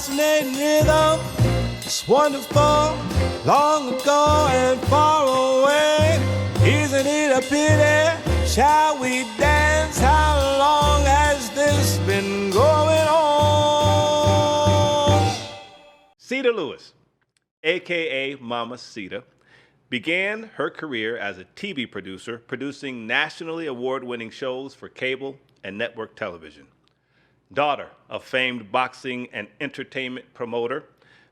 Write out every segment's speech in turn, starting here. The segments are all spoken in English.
fascinating rhythm. It's wonderful, long ago and far away. Isn't it a pity? Shall we dance? How long has this been going on? Sita Lewis, aka Mama Sita, began her career as a TV producer, producing nationally award-winning shows for cable and network television. Daughter of famed boxing and entertainment promoter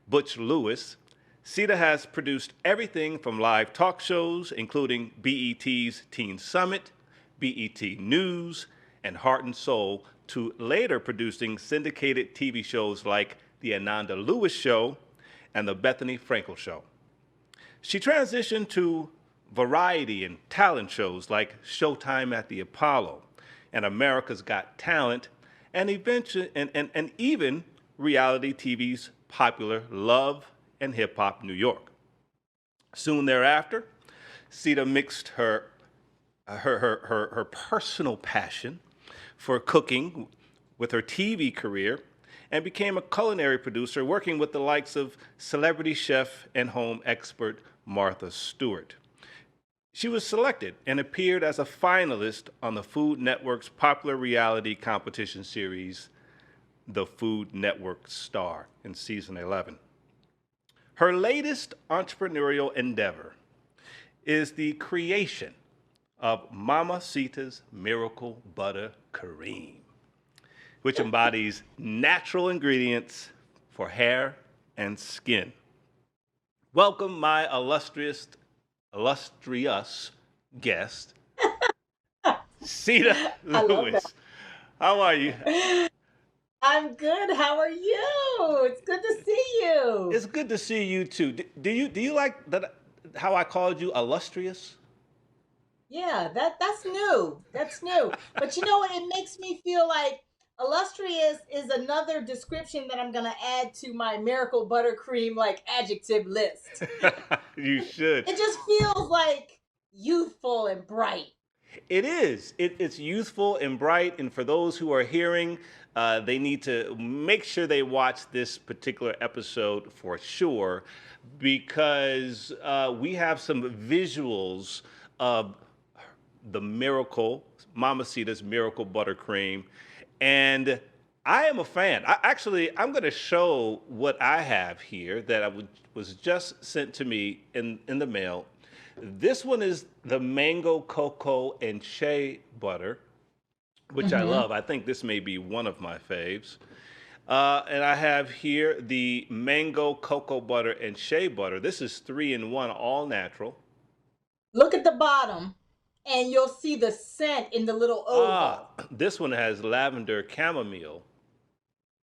Butch Lewis, Sita has produced everything from live talk shows, including BET's Teen Summit, BET News, and Heart and Soul, to later producing syndicated TV shows like The Ananda Lewis Show and The Bethany Frankel Show. She transitioned to variety and talent shows like Showtime at the Apollo and America's Got Talent, and even reality TV's popular Love and Hip Hop New York. Soon thereafter, Sita mixed her personal passion for cooking with her TV career and became a culinary producer, working with the likes of celebrity chef and home expert Martha Stewart. She was selected and appeared as a finalist on the Food Network's popular reality competition series, The Food Network Star, in season 11. Her latest entrepreneurial endeavor is the creation of Mama Sita's Miracle Buttercream, which embodies natural ingredients for hair and skin. Welcome, my illustrious guest, Sita I love that. Lewis. How are you? I'm good. How are you? It's good to see you. It's good to see you too. Do you like that? How I called you illustrious? Yeah, that's new. That's new. But you know what? It makes me feel like illustrious is another description that I'm gonna add to my miracle buttercream like adjective list. You should. It just feels like youthful and bright. It is. It's youthful and bright. And for those who are hearing, they need to make sure they watch this particular episode for sure, because we have some visuals of the miracle, Mama Sita's Miracle Buttercream. And I am a fan. I'm going to show what I have here that was just sent to me in the mail. This one is the mango, cocoa, and shea butter, which I love. I think this may be one of my faves. And I have here the mango, cocoa butter, and shea butter. This is 3-in-1, all natural. Look at the bottom, and you'll see the scent in the little oval. This one has lavender chamomile.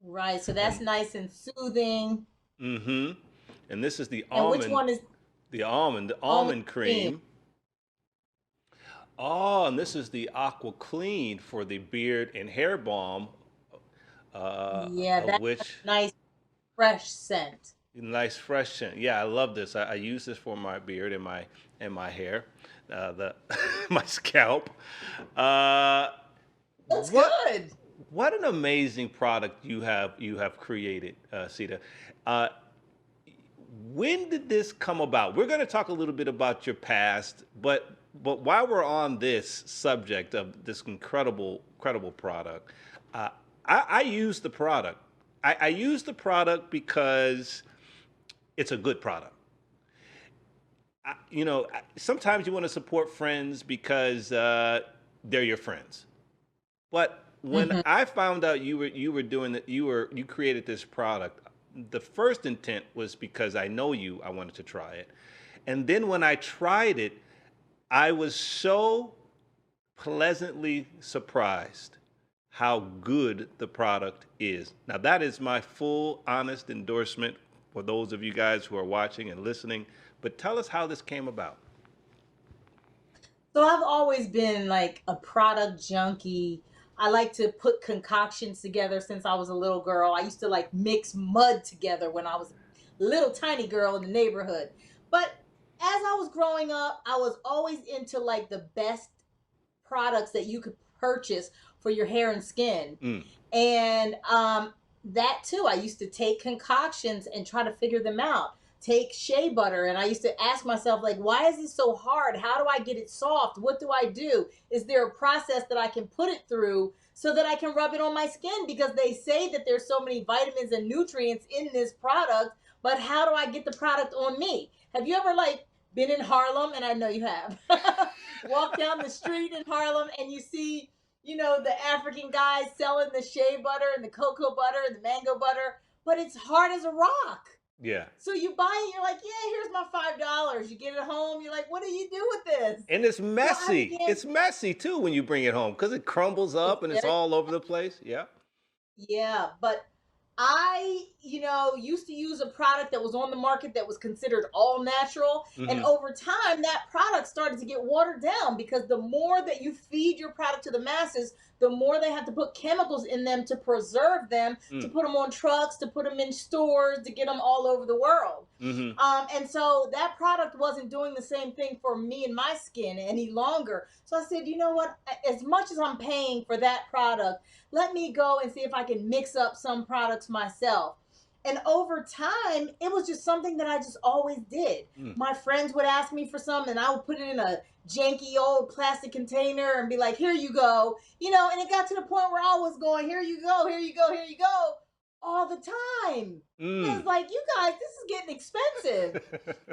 Right, so that's nice and soothing. Mm-hmm. And this is the And almond. which one is The almond cream. Oh, and this is the Aqua Clean for the beard and hair balm. Yeah, Of that's which a nice fresh scent. nice fresh scent. Yeah, I love this. I use this for my beard and my hair, my scalp. That's What good. what an amazing product you have created, Sita. When did this come about? We're going to talk a little bit about your past, but while we're on this subject of this incredible product, I use the product. I use the product because it's a good product. Sometimes you want to support friends because they're your friends. But when I found out you were doing that, you created this product. The first intent was because I know you, I wanted to try it. And then when I tried it, I was so pleasantly surprised how good the product is. Now, that is my full, honest endorsement for those of you guys who are watching and listening. But tell us how this came about. So I've always been like a product junkie. I like to put concoctions together since I was a little girl. I used to like mix mud together when I was a little tiny girl in the neighborhood. But as I was growing up, I was always into like the best products that you could purchase for your hair and skin. Mm. And that too, I used to take concoctions and try to figure them out. Take shea butter, and I used to ask myself, like, why is this so hard? How do I get it soft? What do I do? Is there a process that I can put it through so that I can rub it on my skin? Because they say that there's so many vitamins and nutrients in this product, but how do I get the product on me? Have you ever like been in Harlem? And I know you have. Walk down the street in Harlem and you see, the African guys selling the shea butter and the cocoa butter and the mango butter, but it's hard as a rock. Yeah. So you buy it, you're like, yeah, here's my $5. You get it home, you're like, what do you do with this? And it's messy. began- It's messy too when you bring it home because it crumbles up and it's very- all over the place. Yeah. Yeah, but I, used to use a product that was on the market that was considered all natural. And Mhm. over time, that product started to get watered down because the more that you feed your product to the masses, the more they have to put chemicals in them to preserve them, to put them on trucks, to put them in stores, to get them all over the world. Mhm. And so that product wasn't doing the same thing for me and my skin any longer. So I said, you know what? As much as I'm paying for that product, let me go and see if I can mix up some products myself. And over time, it was just something that I just always did. My friends would ask me for something, and I would put it in a janky old plastic container and be like, here you go. And it got to the point where I was going, here you go, here you go, here you go, all the time. It was like, you guys, this is getting expensive.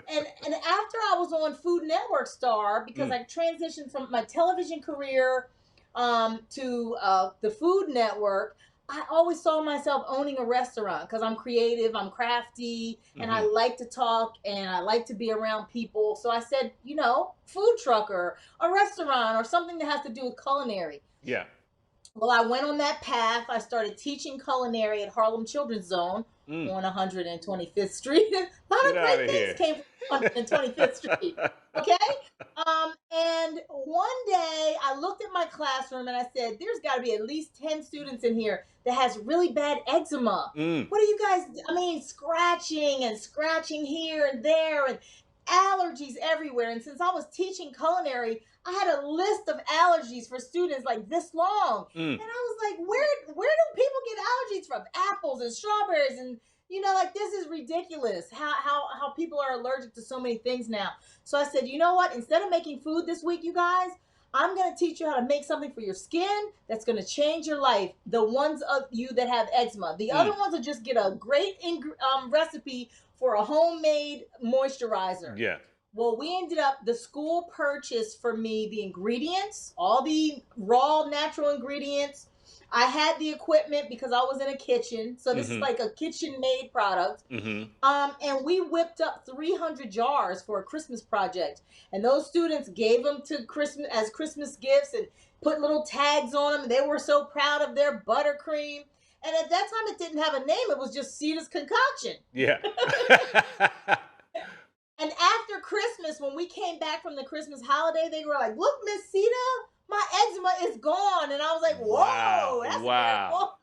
And after I was on Food Network Star, because I transitioned from my television career to the Food Network, I always saw myself owning a restaurant because I'm creative, I'm crafty, and I like to talk and I like to be around people. So I said, food truck or a restaurant or something that has to do with culinary. Yeah. Well, I went on that path. I started teaching culinary at Harlem Children's Zone on 125th Street. A lot of great things came from 125th Street. Okay? And one day I looked at my classroom and I said, there's got to be at least 10 students in here that has really bad eczema. What are you guys, scratching here and there and allergies everywhere. And since I was teaching culinary, I had a list of allergies for students like this long. And I was like, where do people get allergies from? Apples and strawberries and this is ridiculous how people are allergic to so many things now. So I said, you know what? Instead of making food this week, you guys, I'm going to teach you how to make something for your skin that's going to change your life. The ones of you that have eczema. The other ones will just get a great recipe for a homemade moisturizer. Yeah. Well, the school purchased for me the ingredients, all the raw natural ingredients. I had the equipment because I was in a kitchen. So this is like a kitchen made product. And we whipped up 300 jars for a Christmas project. And those students gave them to Christmas as Christmas gifts and put little tags on them. And they were so proud of their buttercream. And at that time, it didn't have a name. It was just Sita's concoction. Yeah. And after Christmas, when we came back from the Christmas holiday, they were like, look, Miss Sita, my eczema is gone. And I was like, whoa, Wow. that's Wow.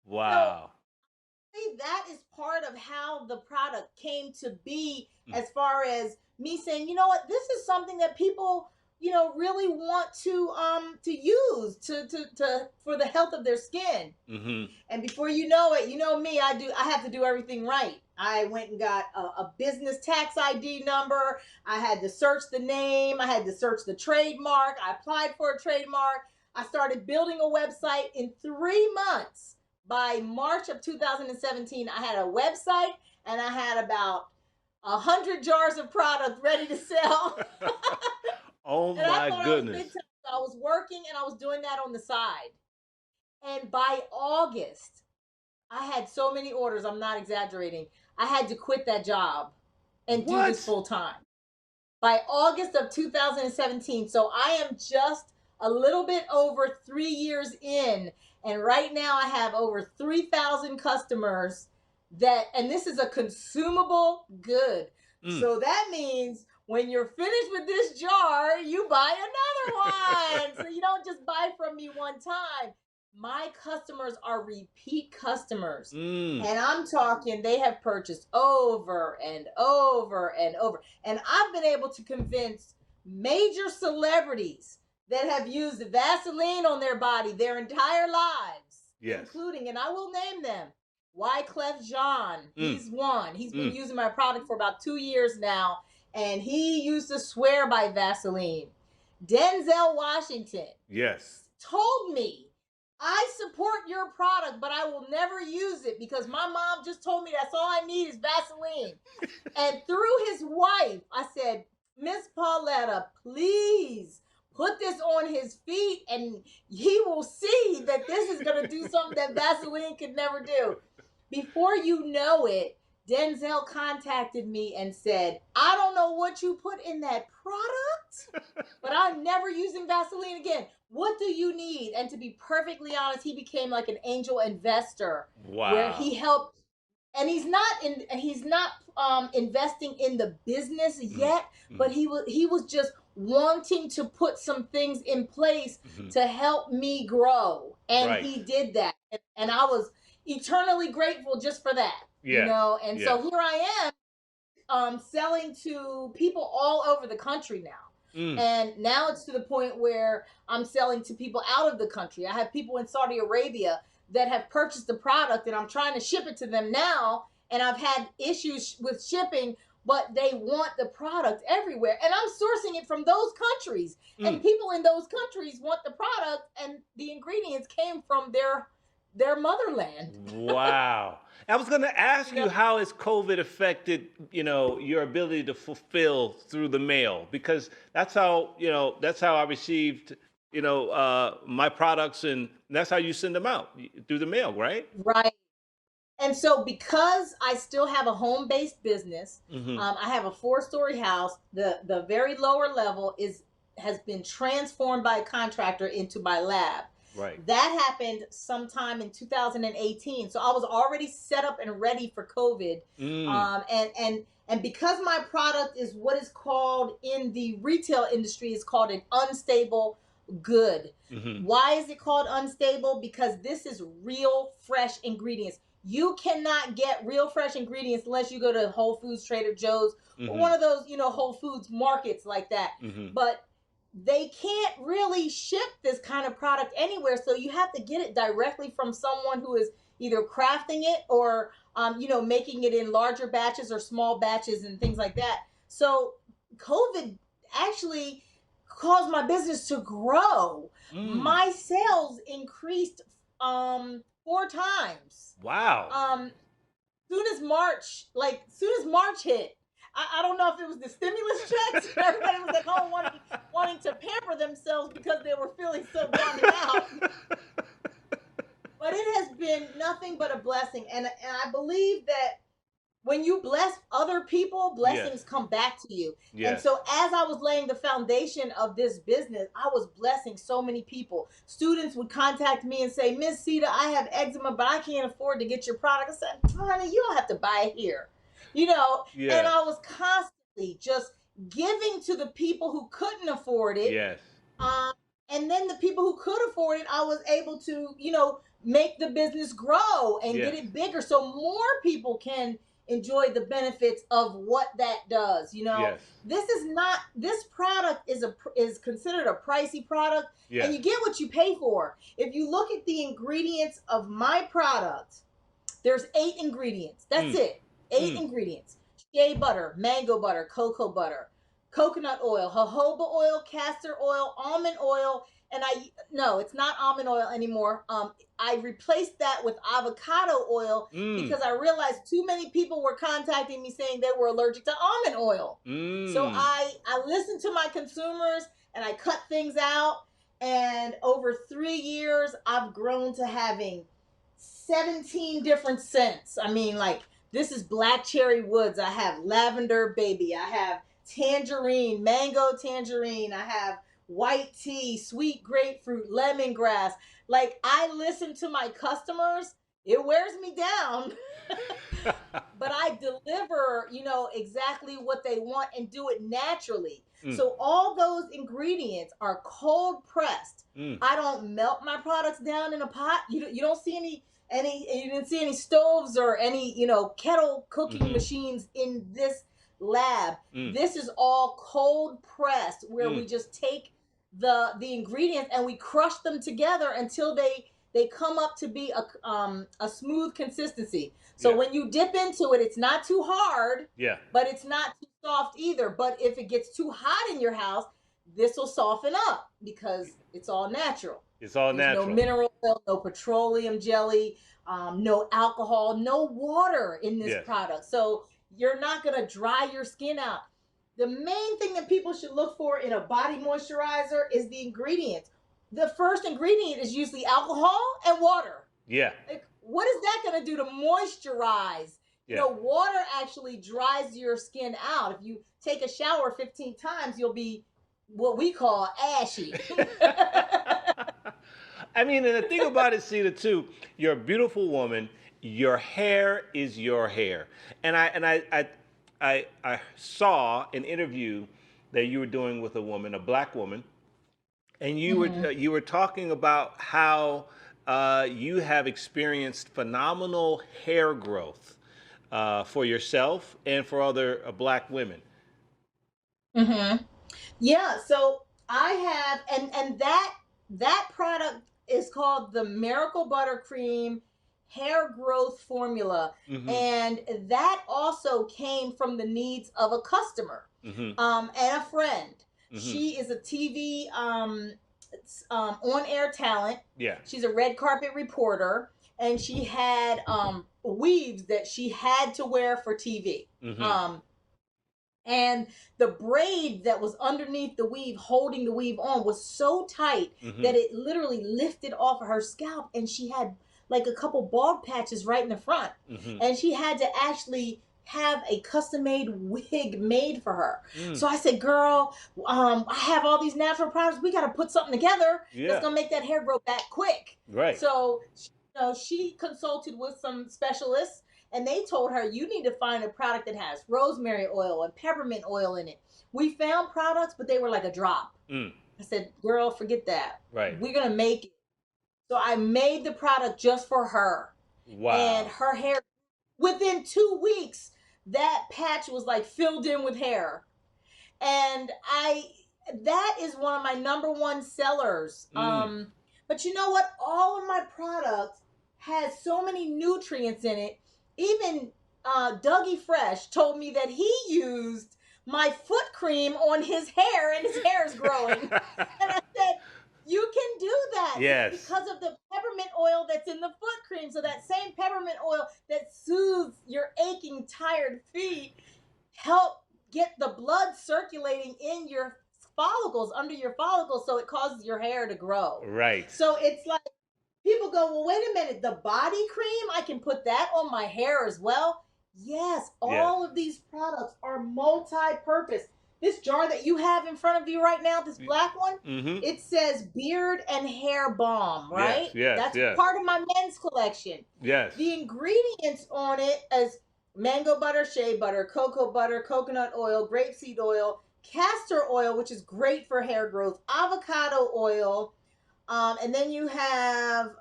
Wow. So, that is part of how the product came to be, as far as me saying, you know what, this is something that people, really want to use to for the health of their skin. And before you know it, you know me, I have to do everything right. I went and got a business tax ID number. I had to search the name. I had to search the trademark. I applied for a trademark. I started building a website in 3 months. By March of 2017, I had a website and I had about 100 jars of product ready to sell. Oh my goodness. I was working and I was doing that on the side. And by August, I had so many orders, I'm not exaggerating. I had to quit that job and do this full time. By August of 2017. So I am just a little bit over 3 years in. And right now I have over 3,000 customers and this is a consumable good. So that means when you're finished with this jar, you buy another one. So you don't just buy from me one time. My customers are repeat customers. And I'm talking, they have purchased over and over and over. And I've been able to convince major celebrities that have used Vaseline on their body their entire lives Yes. including, and I will name them, Wyclef Jean. Mm. He's one. He's been Mm. using my product for about 2 years now, and he used to swear by Vaseline. Denzel Washington Yes. told me, I support your product, but I will never use it because my mom just told me that's all I need is Vaseline. And through his wife, I said, Miss Pauletta, please put this on his feet and he will see that this is going to do something that Vaseline could never do. Before you know it, Denzel contacted me and said, I don't know what you put in that product, but I'm never using Vaseline again. What do you need? And to be perfectly honest, he became like an angel investor where Wow. he helped, and he's not investing in the business yet, but he was just wanting to put some things in place to help me grow, and Right. he did that, and I was eternally grateful just for that. Yes. And Yes. so here I am, selling to people all over the country now. And now it's to the point where I'm selling to people out of the country. I have people in Saudi Arabia that have purchased the product and I'm trying to ship it to them now. And I've had issues with shipping, but they want the product everywhere. And I'm sourcing it from those countries. And people in those countries want the product, and the ingredients came from their motherland. Wow. I was going to ask you, how has COVID affected, your ability to fulfill through the mail? Because that's how I received, my products, and that's how you send them out, through the mail, right? Right. And so, because I still have a home-based business, I have a 4-story house. The very lower level has been transformed by a contractor into my lab. Right. That happened sometime in 2018. So I was already set up and ready for COVID. And because my product is what is called in the retail industry is called an unstable good. Why is it called unstable? Because this is real fresh ingredients. You cannot get real fresh ingredients unless you go to Whole Foods, Trader Joe's, or one of those, Whole Foods markets like that. But they can't really ship this kind of product anywhere. So you have to get it directly from someone who is either crafting it or, making it in larger batches or small batches and things like that. So COVID actually caused my business to grow. My sales increased 4 times. Wow. Soon as March hit, I don't know if it was the stimulus checks. Everybody was at home wanting to pamper themselves because they were feeling so down and out. But it has been nothing but a blessing. And I believe that when you bless other people, blessings come back to you. And so as I was laying the foundation of this business, I was blessing so many people. Students would contact me and say, Miss Sita, I have eczema, but I can't afford to get your product. I said, honey, you don't have to buy it here. And I was constantly just giving to the people who couldn't afford it. Yes. And then the people who could afford it, I was able to, make the business grow and get it bigger so more people can enjoy the benefits of what that does. This product is considered a pricey product, and you get what you pay for. If you look at the ingredients of my product, there's 8 ingredients. That's it. 8 ingredients: shea butter, mango butter, cocoa butter, coconut oil, jojoba oil, castor oil, almond oil, and no, it's not almond oil anymore. I replaced that with avocado oil because I realized too many people were contacting me saying they were allergic to almond oil. So I listened to my consumers and I cut things out. And over 3 years, I've grown to having 17 different scents. I mean, like, this is black cherry woods. I have lavender baby. I have tangerine, mango tangerine. I have white tea, sweet grapefruit, lemongrass. Like, I listen to my customers. It wears me down. But I deliver, exactly what they want and do it naturally. So all those ingredients are cold pressed. I don't melt my products down in a pot. You don't see you didn't see any stoves or any, kettle cooking machines in this lab. This is all cold pressed, where we just take the ingredients and we crush them together until they they come up to be a smooth consistency. So Yeah. when you dip into it, it's not too hard, Yeah. but it's not too soft either. But if it gets too hot in your house, this will soften up because it's all natural. It's all There's no natural. mineral oil, no petroleum jelly, no alcohol, no water in this Yes. product. So you're not going to dry your skin out. The main thing that people should look for in a body moisturizer is the ingredients. The first ingredient is usually alcohol and water. Yeah. Like, what is that going to do to moisturize? You Yeah. know, water actually dries your skin out. If you take a shower 15 times, you'll be what we call ashy. I mean, and the thing about it, Sita, too, you're a beautiful woman. Your hair is your hair, and I saw an interview that you were doing with a woman, a black woman, and you were talking about how you have experienced phenomenal hair growth for yourself and for other black women. Mm-hmm. Yeah, so I have, and that product is called the Miracle Buttercream Hair Growth Formula, Mm-hmm. and that also came from the needs of a customer, Mm-hmm. and a friend. Mm-hmm. She is a TV on air talent. Yeah. She's a red carpet reporter, and she had weaves that she had to wear for TV. Mm-hmm. And the braid that was underneath the weave holding the weave on was so tight Mm-hmm. that it literally lifted off of her scalp, and she had like a couple bald patches right in the front. Mm-hmm. And she had to actually have a custom made wig made for her. So I said, girl, I have all these natural products, we got to put something together that's gonna make that hair grow back quick. Right. So she consulted with some specialists, and they told her, you need to find a product that has rosemary oil and peppermint oil in it. We found products, but they were like a drop. I said, girl, forget that. Right. We're going to make it. So I made the product just for her. Wow. And her hair, within 2 weeks, that patch was like filled in with hair. And that is one of my number one sellers. But you know what? All of my products has so many nutrients in it. Even Dougie Fresh told me that he used my foot cream on his hair, and his hair is growing. And I said, you can do that. Yes. It's because of the peppermint oil that's in the foot cream. So that same peppermint oil that soothes your aching, tired feet help get the blood circulating in your follicles, under your follicles, so it causes your hair to grow. Right. So it's like, people go, well, wait a minute, the body cream, I can put that on my hair as well? Yes, all of these products are multi-purpose. This jar that you have in front of you right now, this black one, it says beard and hair balm, right? Yes, That's part of my men's collection. Yes. The ingredients on it is mango butter, shea butter, cocoa butter, coconut oil, grapeseed oil, castor oil, which is great for hair growth, avocado oil, and then you have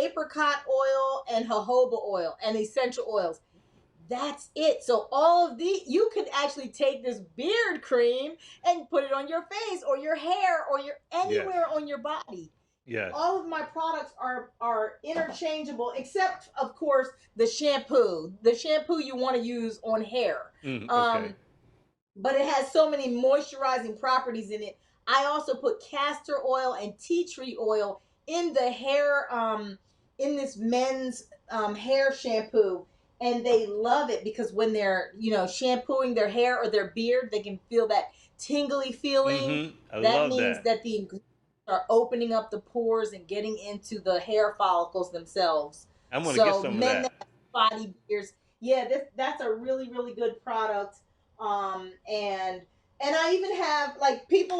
apricot oil and jojoba oil and essential oils. That's it. So all of these, you could actually take this beard cream and put it on your face or your hair or anywhere on your body. Yes. All of my products are interchangeable, except of course the shampoo. The shampoo you want to use on hair. Okay. But it has so many moisturizing properties in it. I also put castor oil and tea tree oil in the hair, in this men's hair shampoo. And they love it because when they're, shampooing their hair or their beard, they can feel that tingly feeling. That means that the ingredients are opening up the pores and getting into the hair follicles themselves. I'm going to get some of men that. Body beards, that's a really, really good product. And I even have, like, people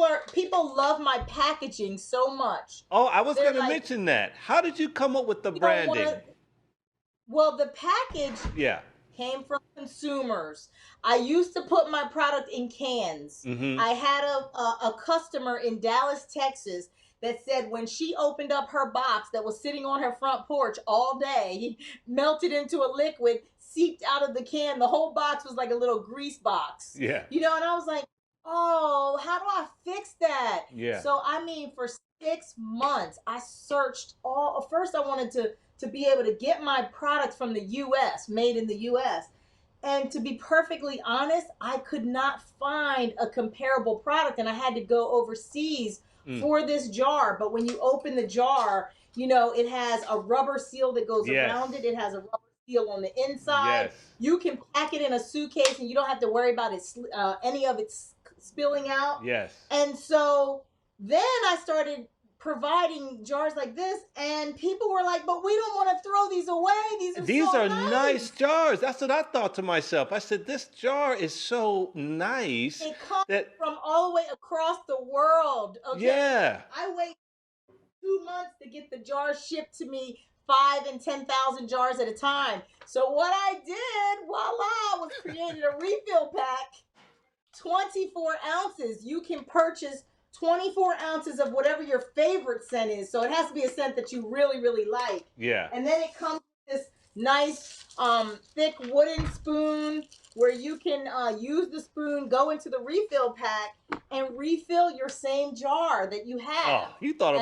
love my packaging so much. Oh, I was going to mention that. How did you come up with the branding? Well, the package came from consumers. I used to put my product in cans. I had a customer in Dallas, Texas, that said when she opened up her box that was sitting on her front porch all day, melted into a liquid, seeped out of the can. The whole box was like a little grease box. Yeah. And I was like, oh, how do I fix that? Yeah. So, I mean, for 6 months, I searched all. First, I wanted to be able to get my product from the U.S., made in the U.S. And to be perfectly honest, I could not find a comparable product, and I had to go overseas for this jar. But when you open the jar, it has a rubber seal that goes around it. It has a rubber seal on the inside. Yes. You can pack it in a suitcase, and you don't have to worry about any of it spilling out. Yes. And so then I started providing jars like this, and people were like, but we don't want to throw these away. These are so nice jars. That's what I thought to myself. I said, this jar is so nice. It comes from all the way across the world. Okay. Yeah. I wait 2 months to get the jars shipped to me, 5 and 10,000 jars at a time. So what I did, voila, was created a refill pack, 24 ounces. You can purchase 24 ounces of whatever your favorite scent is. So it has to be a scent that you really, really like. Yeah. And then it comes with this nice, thick wooden spoon where you can use the spoon, go into the refill pack, and refill your same jar that you have. Oh, you thought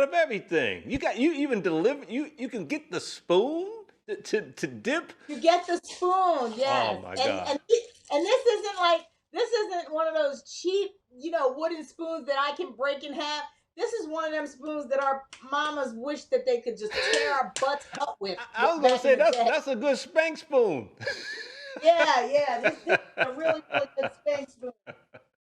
of everything. You even deliver. You can get the spoon to dip. You get the spoon, yes. Oh my God. And this isn't one of those cheap, wooden spoons that I can break in half. This is one of them spoons that our mamas wish that they could just tear our butts up with. I was gonna say that's a good spank spoon. Yeah. This is a really, really good spank spoon.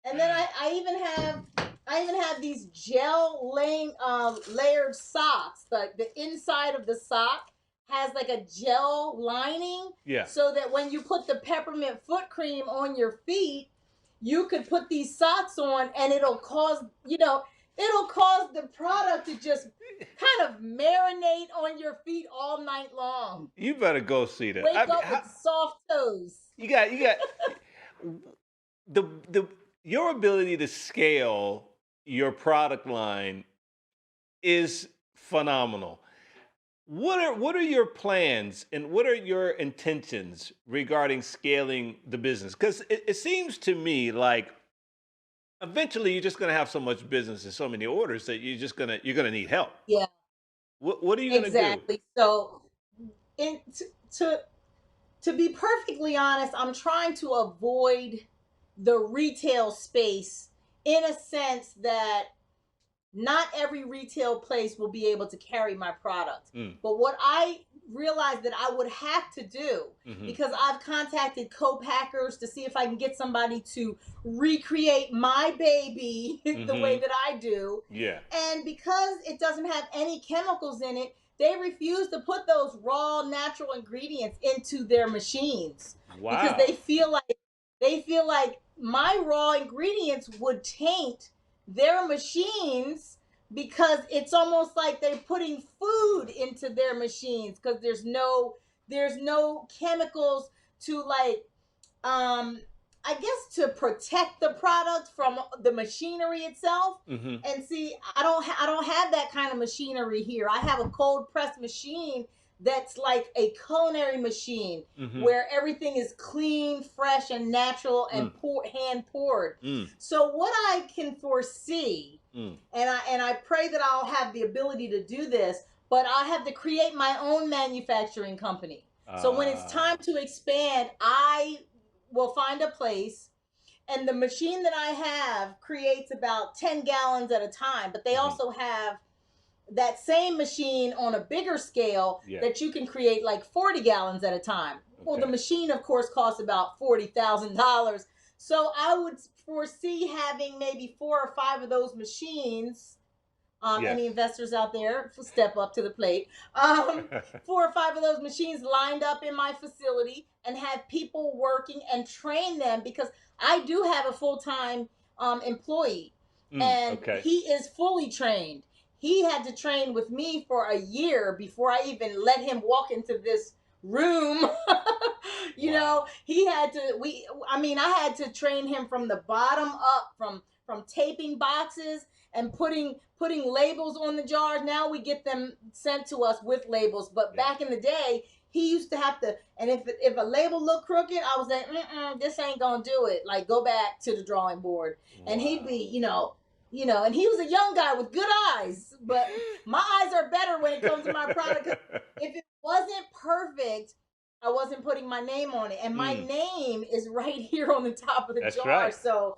And then I even have these gel layered socks. Like the inside of the sock has like a gel lining. Yeah. So that when you put the peppermint foot cream on your feet, you could put these socks on, and it'll cause the product to just kind of marinate on your feet all night long. You better go see that. Wake up with soft toes. You got your ability to scale your product line is phenomenal. What are your plans and what are your intentions regarding scaling the business? Because it seems to me like eventually you're just going to have so much business and so many orders that you're gonna need help. Yeah. What are you going to do? Exactly. So, to be perfectly honest, I'm trying to avoid the retail space in a sense that not every retail place will be able to carry my product. But what I realized that I would have to do, because I've contacted co-packers to see if I can get somebody to recreate my baby the way that I do. Yeah. And because it doesn't have any chemicals in it, they refuse to put those raw natural ingredients into their machines. Wow. Because they feel like my raw ingredients would taint their machines, because it's almost like they're putting food into their machines, because there's no chemicals to I guess to protect the product from the machinery itself. And see, I don't have that kind of machinery here. I have a cold press machine that's like a culinary machine, where everything is clean, fresh, and natural, and hand poured. So what I can foresee, and I pray that I'll have the ability to do this, but I have to create my own manufacturing company. So when it's time to expand, I will find a place, and the machine that I have creates about 10 gallons at a time, but they also have that same machine on a bigger scale that you can create like 40 gallons at a time. Well, the machine, of course, costs about $40,000. So I would foresee having maybe 4 or 5 of those machines. Any investors out there, step up to the plate. 4 or 5 of those machines lined up in my facility, and have people working and train them, because I do have a full-time employee, and he is fully trained. He had to train with me for a year before I even let him walk into this room. You know, I had to train him from the bottom up, from taping boxes and putting labels on the jars. Now we get them sent to us with labels, but back in the day, he used to have to, and if a label looked crooked, I was like, this ain't gonna do it. Like, go back to the drawing board. And he'd be, and he was a young guy with good eyes, but my eyes are better when it comes to my product. 'Cause if it wasn't perfect, I wasn't putting my name on it. And my name is right here on the top of the That's jar. right. So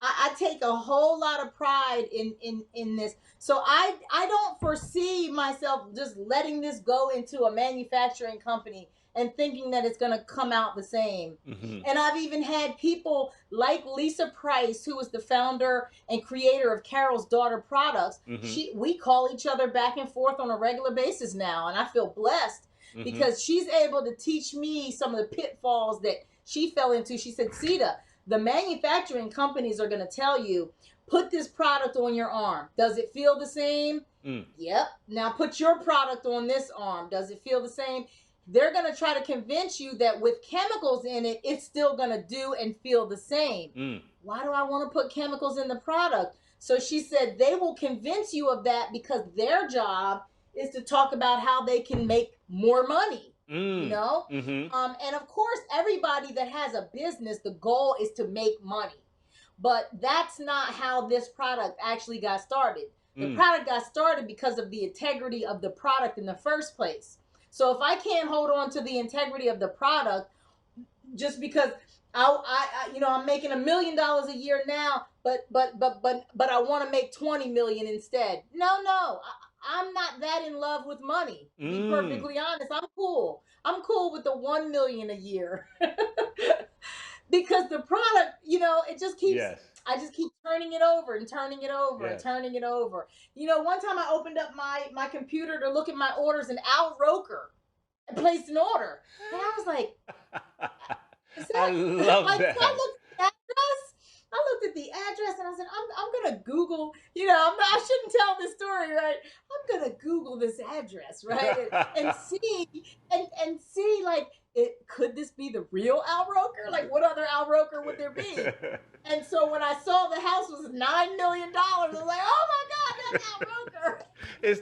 I take a whole lot of pride in this. So I don't foresee myself just letting this go into a manufacturing company and thinking that it's going to come out the same. And I've even had people like Lisa Price, who was the founder and creator of Carol's Daughter Products. We call each other back and forth on a regular basis now, and I feel blessed because she's able to teach me some of the pitfalls that she fell into. She said, Sita, the manufacturing companies are going to tell you, put this product on your arm. Does it feel the same? Yep. Now put your product on this arm. Does it feel the same? They're going to try to convince you that with chemicals in it, it's still going to do and feel the same. Why do I want to put chemicals in the product? So she said they will convince you of that because their job is to talk about how they can make more money. And of course, everybody that has a business, the goal is to make money. But that's not how this product actually got started. The product got started because of the integrity of the product in the first place. So if I can't hold on to the integrity of the product just because I'm making $1 million a year now, but I want to make 20 million instead. No, I'm not that in love with money. To be perfectly honest, I'm cool. I'm cool with the 1 million a year because the product, it just keeps. Yes. I just keep turning it over and turning it over and turning it over. One time I opened up my computer to look at my orders, and Al Roker placed an order, and I was like, I love that. I looked at the address and I said, I'm gonna Google. I shouldn't tell this story, right? I'm gonna Google this address, right, and see like, could this be the real Al Roker? Like, what other Al Roker would there be? And so when I saw the house was $9 million, I was like, oh my God, that's Al Roker. It's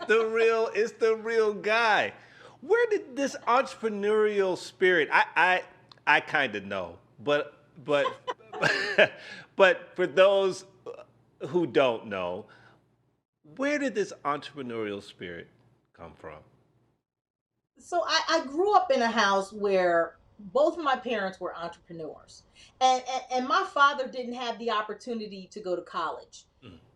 the real guy. Where did this entrepreneurial spirit? I kind of know, but but for those who don't know, where did this entrepreneurial spirit come from? So I grew up in a house where both of my parents were entrepreneurs, and my father didn't have the opportunity to go to college.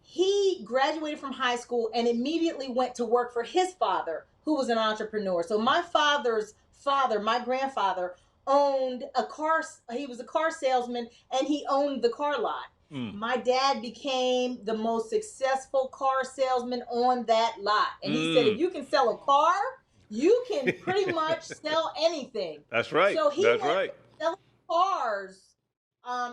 He graduated from high school and immediately went to work for his father, who was an entrepreneur. So my father's father, my grandfather, owned a car. He was a car salesman and he owned the car lot. My dad became the most successful car salesman on that lot. And he said, if you can sell a car, you can pretty much sell anything. That's right. So he That's went right. selling cars.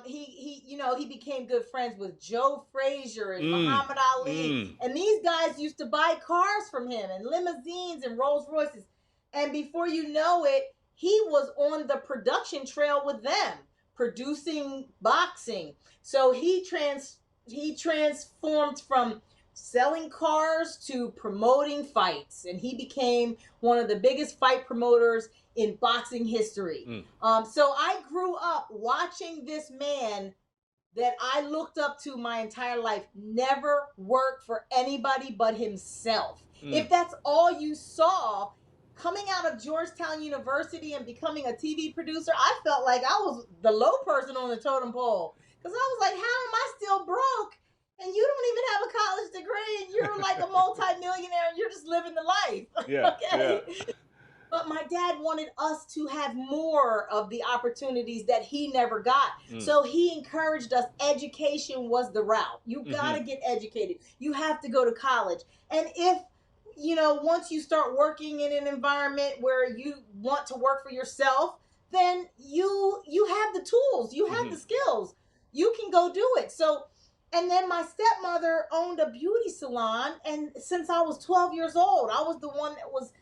He became good friends with Joe Frazier and Muhammad Ali. And these guys used to buy cars from him and limousines and Rolls Royces. And before you know it, he was on the production trail with them, producing boxing. So he transformed from selling cars to promoting fights, and he became one of the biggest fight promoters in boxing history. So I grew up watching this man that I looked up to my entire life never work for anybody but himself. If that's all you saw, coming out of Georgetown University and becoming a TV producer, I felt like I was the low person on the totem pole. Because I was like, how am I still broke? And you don't even have a college degree and you're like a multi-millionaire and you're just living the life. Yeah. Okay. Yeah. But my dad wanted us to have more of the opportunities that he never got. So he encouraged us. Education was the route. You got to get educated. You have to go to college. And if once you start working in an environment where you want to work for yourself, then you have the tools, you have the skills, you can go do it. So, and then my stepmother owned a beauty salon, and since I was 12 years old, I was the one that was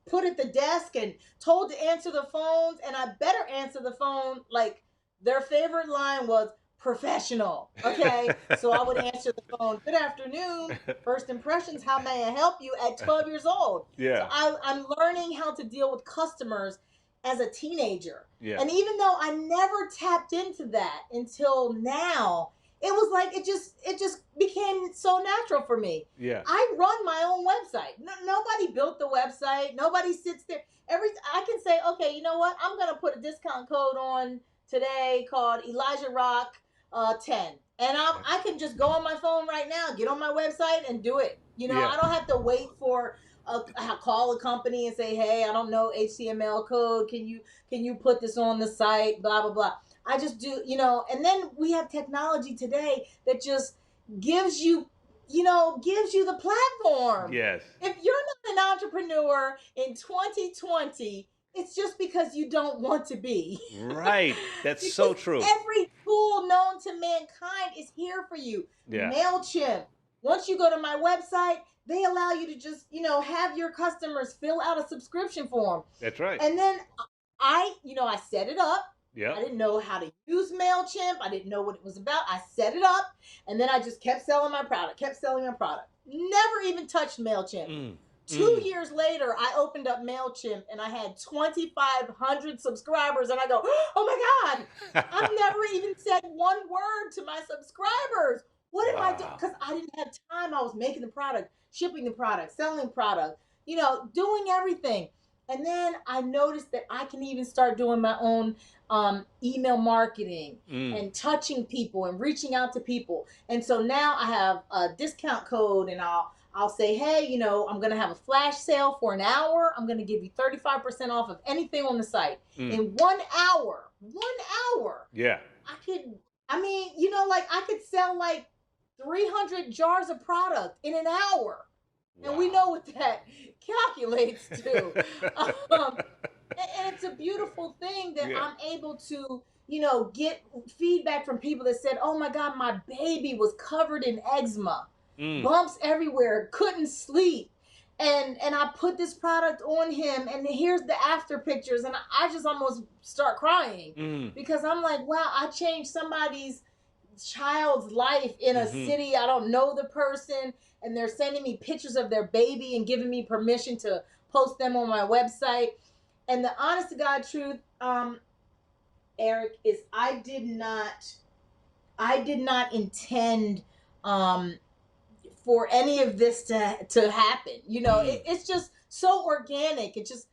put at the desk and told to answer the phones, and I better answer the phone. Like, their favorite line was professional. Okay. So I would answer the phone, good afternoon, first impressions, how may I help you, at 12 years old. Yeah. So I'm learning how to deal with customers as a teenager. Yeah. And even though I never tapped into that until now, it was like it just became so natural for me. Yeah. I run my own website. Nobody built the website. Nobody sits there. I can say, okay, you know what? I'm gonna put a discount code on today called Elijah Rock 10, and I can just go on my phone right now, get on my website, and do it. Yeah. I don't have to wait for call a company and say, hey, I don't know HTML code. Can you put this on the site? Blah blah blah. I just do, and then we have technology today that just gives you, gives you the platform. Yes. If you're not an entrepreneur in 2020, it's just because you don't want to be. Right. That's so Because true. every tool known to mankind is here for you. Yeah. MailChimp. Once you go to my website, they allow you to just, have your customers fill out a subscription form. That's right. And then I set it up. Yeah. I didn't know how to use MailChimp. I didn't know what it was about. I set it up, and then I just kept selling my product, Never even touched MailChimp. 2 years later, I opened up MailChimp, and I had 2,500 subscribers, and I go, oh my God, I've never even said one word to my subscribers. What am I doing? Because I didn't have time. I was making the product, shipping the product, selling the product, doing everything. And then I noticed that I can even start doing my own email marketing and touching people and reaching out to people. And so now I have a discount code, and I'll say, hey, I'm going to have a flash sale for an hour. I'm going to give you 35% off of anything on the site. In 1 hour. 1 hour. Yeah. I could sell like 300 jars of product in an hour. Wow. And we know what that calculates to. And it's a beautiful thing that I'm able to, get feedback from people that said, oh my God, my baby was covered in eczema, bumps everywhere, couldn't sleep. And I put this product on him, and here's the after pictures. And I just almost start crying because I'm like, wow, I changed somebody's child's life in a city. I don't know the person, and they're sending me pictures of their baby and giving me permission to post them on my website. And the honest to God truth, Eric, is I did not intend for any of this to happen. It's just so organic. It's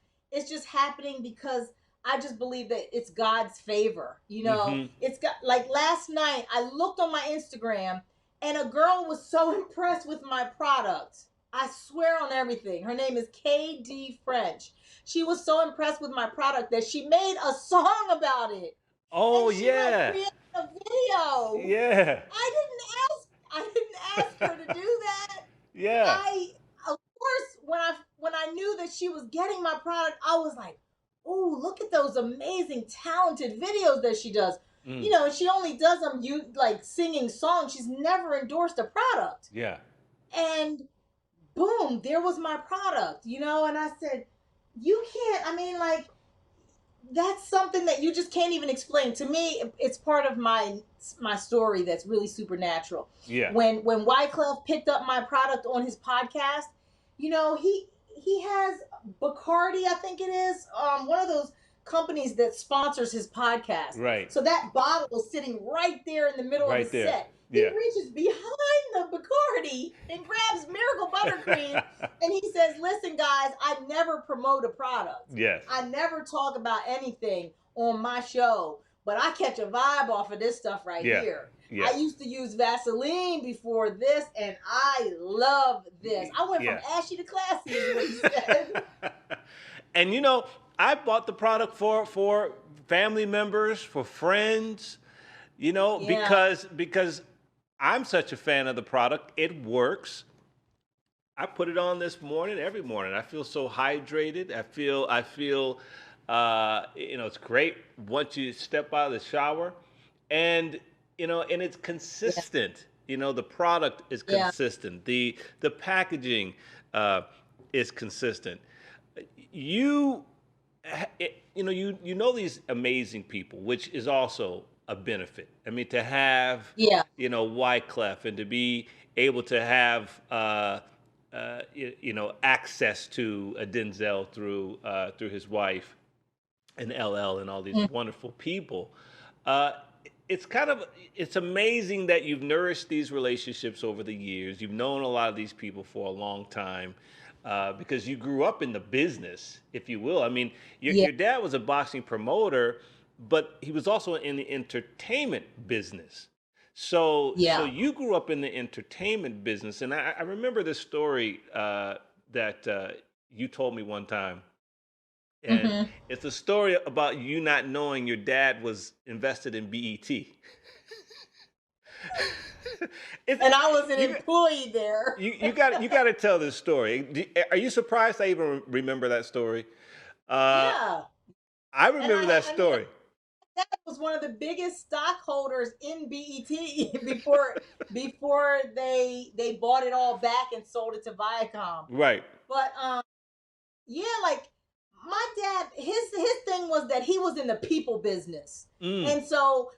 just happening because I just believe that it's God's favor. It's got, like, last night I looked on my Instagram, and a girl was so impressed with my product. I swear on everything. Her name is KD French. She was so impressed with my product that she made a song about it. Oh, and she yeah. created a video. Yeah. I didn't ask her to do that. Yeah. Of course, when I knew that she was getting my product, I was like, oh, look at those amazing, talented videos that she does. And she only does them like singing songs. She's never endorsed a product. Yeah. And boom, there was my product, and I said, you can't, that's something that you just can't even explain. To me, it's part of my story that's really supernatural. Yeah. When Wyclef picked up my product on his podcast, he has Bacardi, I think it is, one of those companies that sponsors his podcast. Right. So that bottle was sitting right there in the middle of the set. He reaches behind the Bacardi and grabs Miracle Buttercream, and he says, listen, guys, I never promote a product. Yes. I never talk about anything on my show, but I catch a vibe off of this stuff right here. Yeah. I used to use Vaseline before this, and I love this. I went from ashy to classy, is what he said. And, I bought the product for family members, for friends, because I'm such a fan of the product. It works. I put it on this morning, every morning. I feel so hydrated. I feel, it's great once you step out of the shower, and it's consistent. The product is consistent. The packaging is consistent. You these amazing people, which is also a benefit. I mean, to have, Wyclef, and to be able to have, access to a Denzel through his wife and LL and all these wonderful people. it's kind of it's amazing that you've nourished these relationships over the years. You've known a lot of these people for a long time because you grew up in the business, if you will. I mean, Yeah. your dad was a boxing promoter, but he was also in the entertainment business. So Yeah. you grew up in the entertainment business, and I remember this story that you told me one time, and Hmm. it's a story about you not knowing your dad was invested in BET. It's, And I was an you, employee there. you got to tell this story. Are you surprised I even remember that story? Uh, Yeah. I And remember that I mean, story. that was one of the biggest stockholders in BET before they bought it all back and sold it to Viacom. Right. But yeah, like my dad, his thing was that he was in the people business. Mm. And so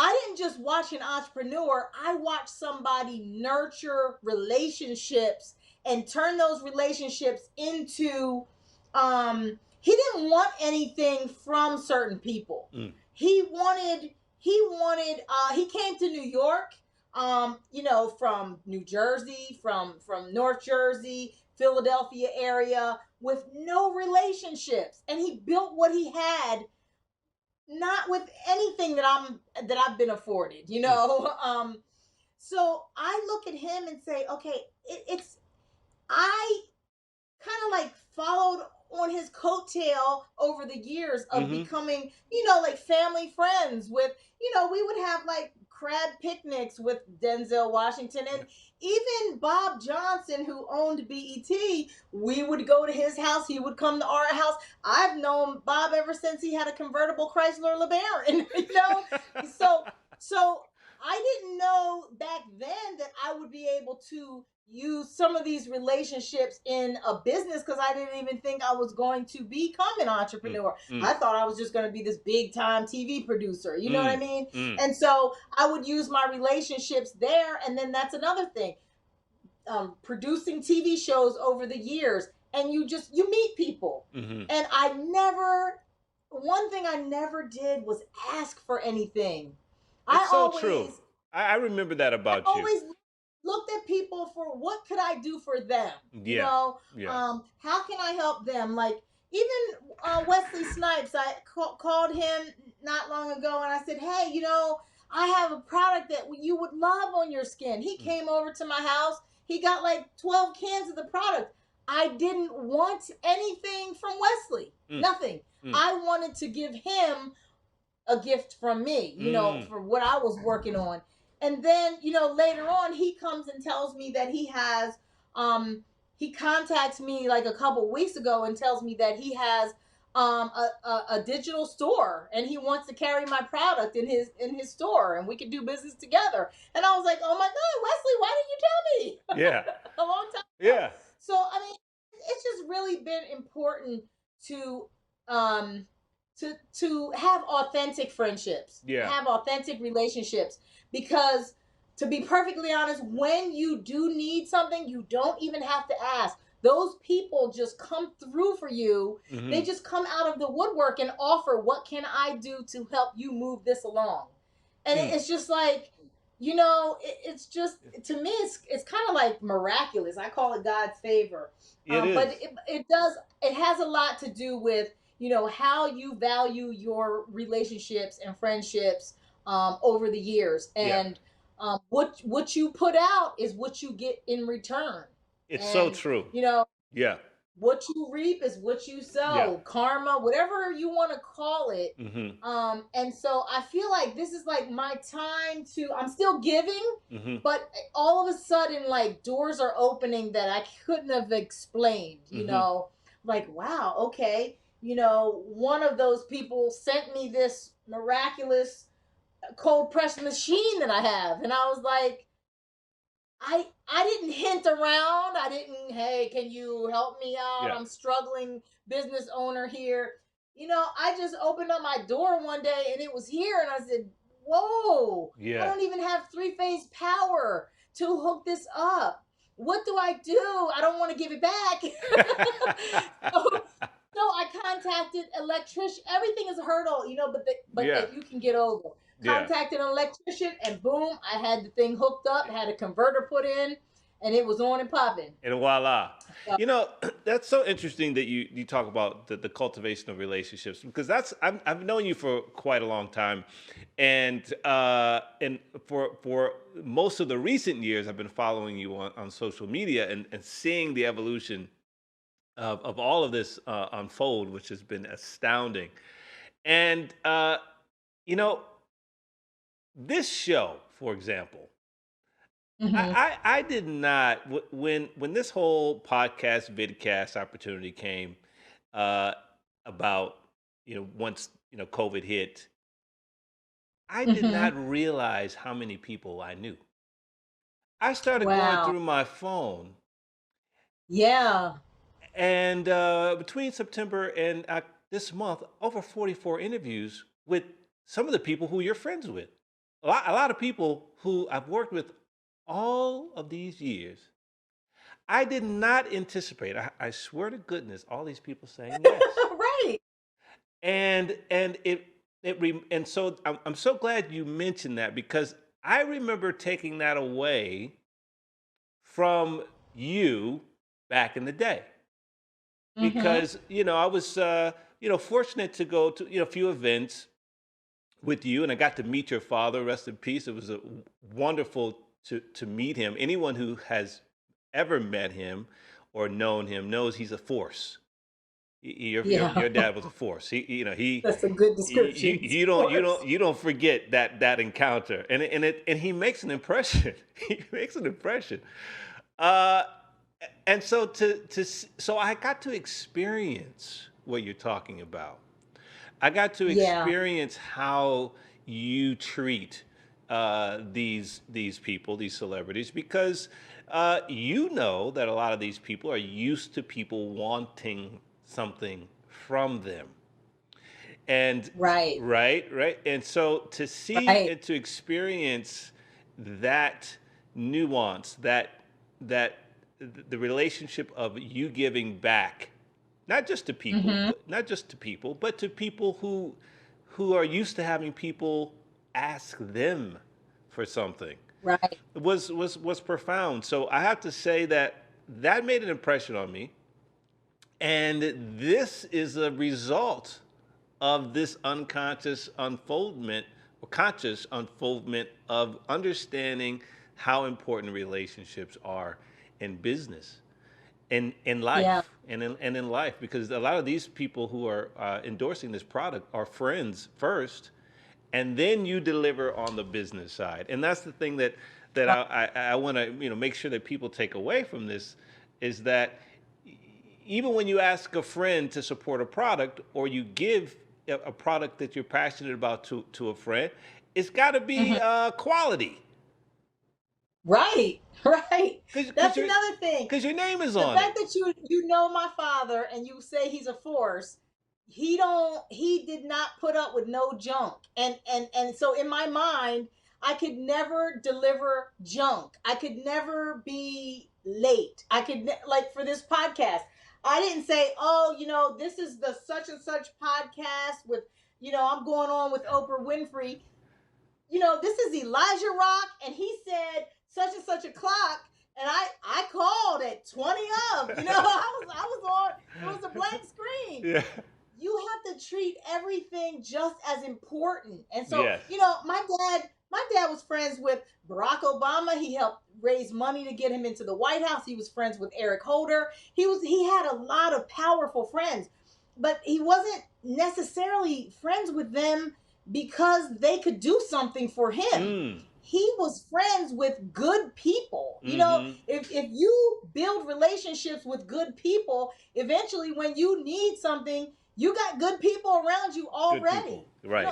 I didn't just watch an entrepreneur, I watched somebody nurture relationships and turn those relationships into he didn't want anything from certain people. Mm. He came to New York, from New Jersey, from North Jersey, Philadelphia area with no relationships, and he built what he had not with anything that I've been afforded, Mm. so I look at him and say, okay, it's I kind of like followed on his coattail over the years of Mm-hmm. becoming, like family friends with, we would have like crab picnics with Denzel Washington and even Bob Johnson, who owned BET. We would go to his house. He would come to our house. I've known Bob ever since he had a convertible Chrysler LeBaron, So, so I didn't know back then that I would be able to use some of these relationships in a business because I didn't even think I was going to become an Mm. entrepreneur. Mm. I thought I was just going to be this big time TV producer. You know what I Mm. mean? Mm. And so I would use my relationships there. And then that's another thing, producing TV shows over the years. And you meet people. Mm-hmm. And one thing I never did was ask for anything. I It's so true. always I remember that I about you. always looked at people for what could I do for them. Yeah. Yeah. How can I help them? Like even Wesley Snipes, I called him not long ago, and I said, "Hey, I have a product that you would love on your skin." He Mm. came over to my house. He got like 12 cans of the product. I didn't want anything from Wesley. Mm. Nothing. Mm. I wanted to give him a gift from me, Mm. for what I was working on. And then, later on, he comes and tells me that he contacts me like a couple weeks ago and tells me that he has a digital store and he wants to carry my product in his store and we could do business together. And I was like, oh my God, Wesley, why didn't you tell me Yeah. a long time ago? Yeah. So, I mean, it's just really been important to um to have authentic friendships, Yeah. have authentic relationships, because to be perfectly honest, when you do need something, you don't even have to ask. Those people just come through for you. Mm-hmm. They just come out of the woodwork and offer, what can I do to help you move this along? And Mm. it's just like, it's just, to me, it's kind of like miraculous. I call it God's favor. It But is. it has a lot to do with, how you value your relationships and friendships over the years. Yeah. And what you put out is what you get in return. It's so And, true. Yeah. what you reap is what you Yeah. sow, karma, whatever you want to call it. Mm-hmm. And so I feel like this is like my time I'm still giving, Mm-hmm. but all of a sudden, like, doors are opening that I couldn't have explained, Mm-hmm. like, wow, okay. One of those people sent me this miraculous cold press machine that I have. And I was like, I didn't hint around. I didn't, hey, can you help me out? Yeah. I'm struggling business owner here. I just opened up my door one day and it was here and I said, whoa, I Yeah. don't even have three-phase power to hook this up. What do I do? I don't want to give it back. So I contacted electrician. Everything is a hurdle, but Yeah. that you can get over. Yeah. contacted an electrician, and boom, I had the thing hooked up, had a converter put in, and it was on and popping. And voila. So, You know, that's so interesting that you talk about the cultivation of relationships, because I've known you for quite a long time, and for most of the recent years I've been following you on social media and seeing the evolution of all of this unfold, which has been astounding. And you know, this show, for example, mhm, I did not when this whole podcast vidcast opportunity came uh, about, once COVID hit, I did mhm. not realize how many people I knew. I started going Wow. through my phone, Yeah. and between September and this month, over 44 interviews with some of the people who you're friends with. A lot of people who I've worked with all of these years. I did not anticipate. I swear to goodness, all these people saying yes, Right. and so I'm so glad you mentioned that, because I remember taking that away from you back in the day, Mhm. because I was fortunate to go to a few events with you, and I got to meet your father. Rest in peace. It was wonderful to meet him. Anyone who has ever met him or known him knows he's a force. Your Yeah. dad was a force. He That's a good you, description. you don't you Force. don't you don't forget that encounter, and he makes an impression. He makes an impression. Uh, and so so I got to experience what you're talking about. I got to Yeah. experience how you treat these people, these celebrities, because you know that a lot of these people are used to people wanting something from them, and Right. right, and so to see Right. and to experience that nuance, that the relationship of you giving back, not just to people, Mhm. but to people who are used to having people ask them for something, Right. was profound. So I have to say that made an impression on me, and this is a result of this unconscious unfoldment or conscious unfoldment of understanding how important relationships are in business, in Yeah. life, and in life, because a lot of these people who are endorsing this product are friends first, and then you deliver on the business side. And that's the thing that Right. I want to make sure that people take away from this, is that even when you ask a friend to support a product, or you give a product that you're passionate about to a friend, it's got to be Mhm. quality, Right. Right. because That's your another thing. because your name is The on it. fact that you know my father and you say he's a force, he did not put up with no junk. And so in my mind, I could never deliver junk. I could never be late. Like for this podcast, I didn't say, "Oh, this is the such and such podcast with, I'm going on with Oprah Winfrey. This is Elijah Rock, and he said such and such a clock, and I called at 20 of, I was on, it was a blank screen. Yeah. You have to treat everything just as important. And so, Yes. my dad was friends with Barack Obama. He helped raise money to get him into the White House. He was friends with Eric Holder. He had a lot of powerful friends, but he wasn't necessarily friends with them because they could do something for him. Mm. He was friends with good people. Mm-hmm. If you build relationships with good people, eventually when you need something, you got good people around you Good people. already. Right.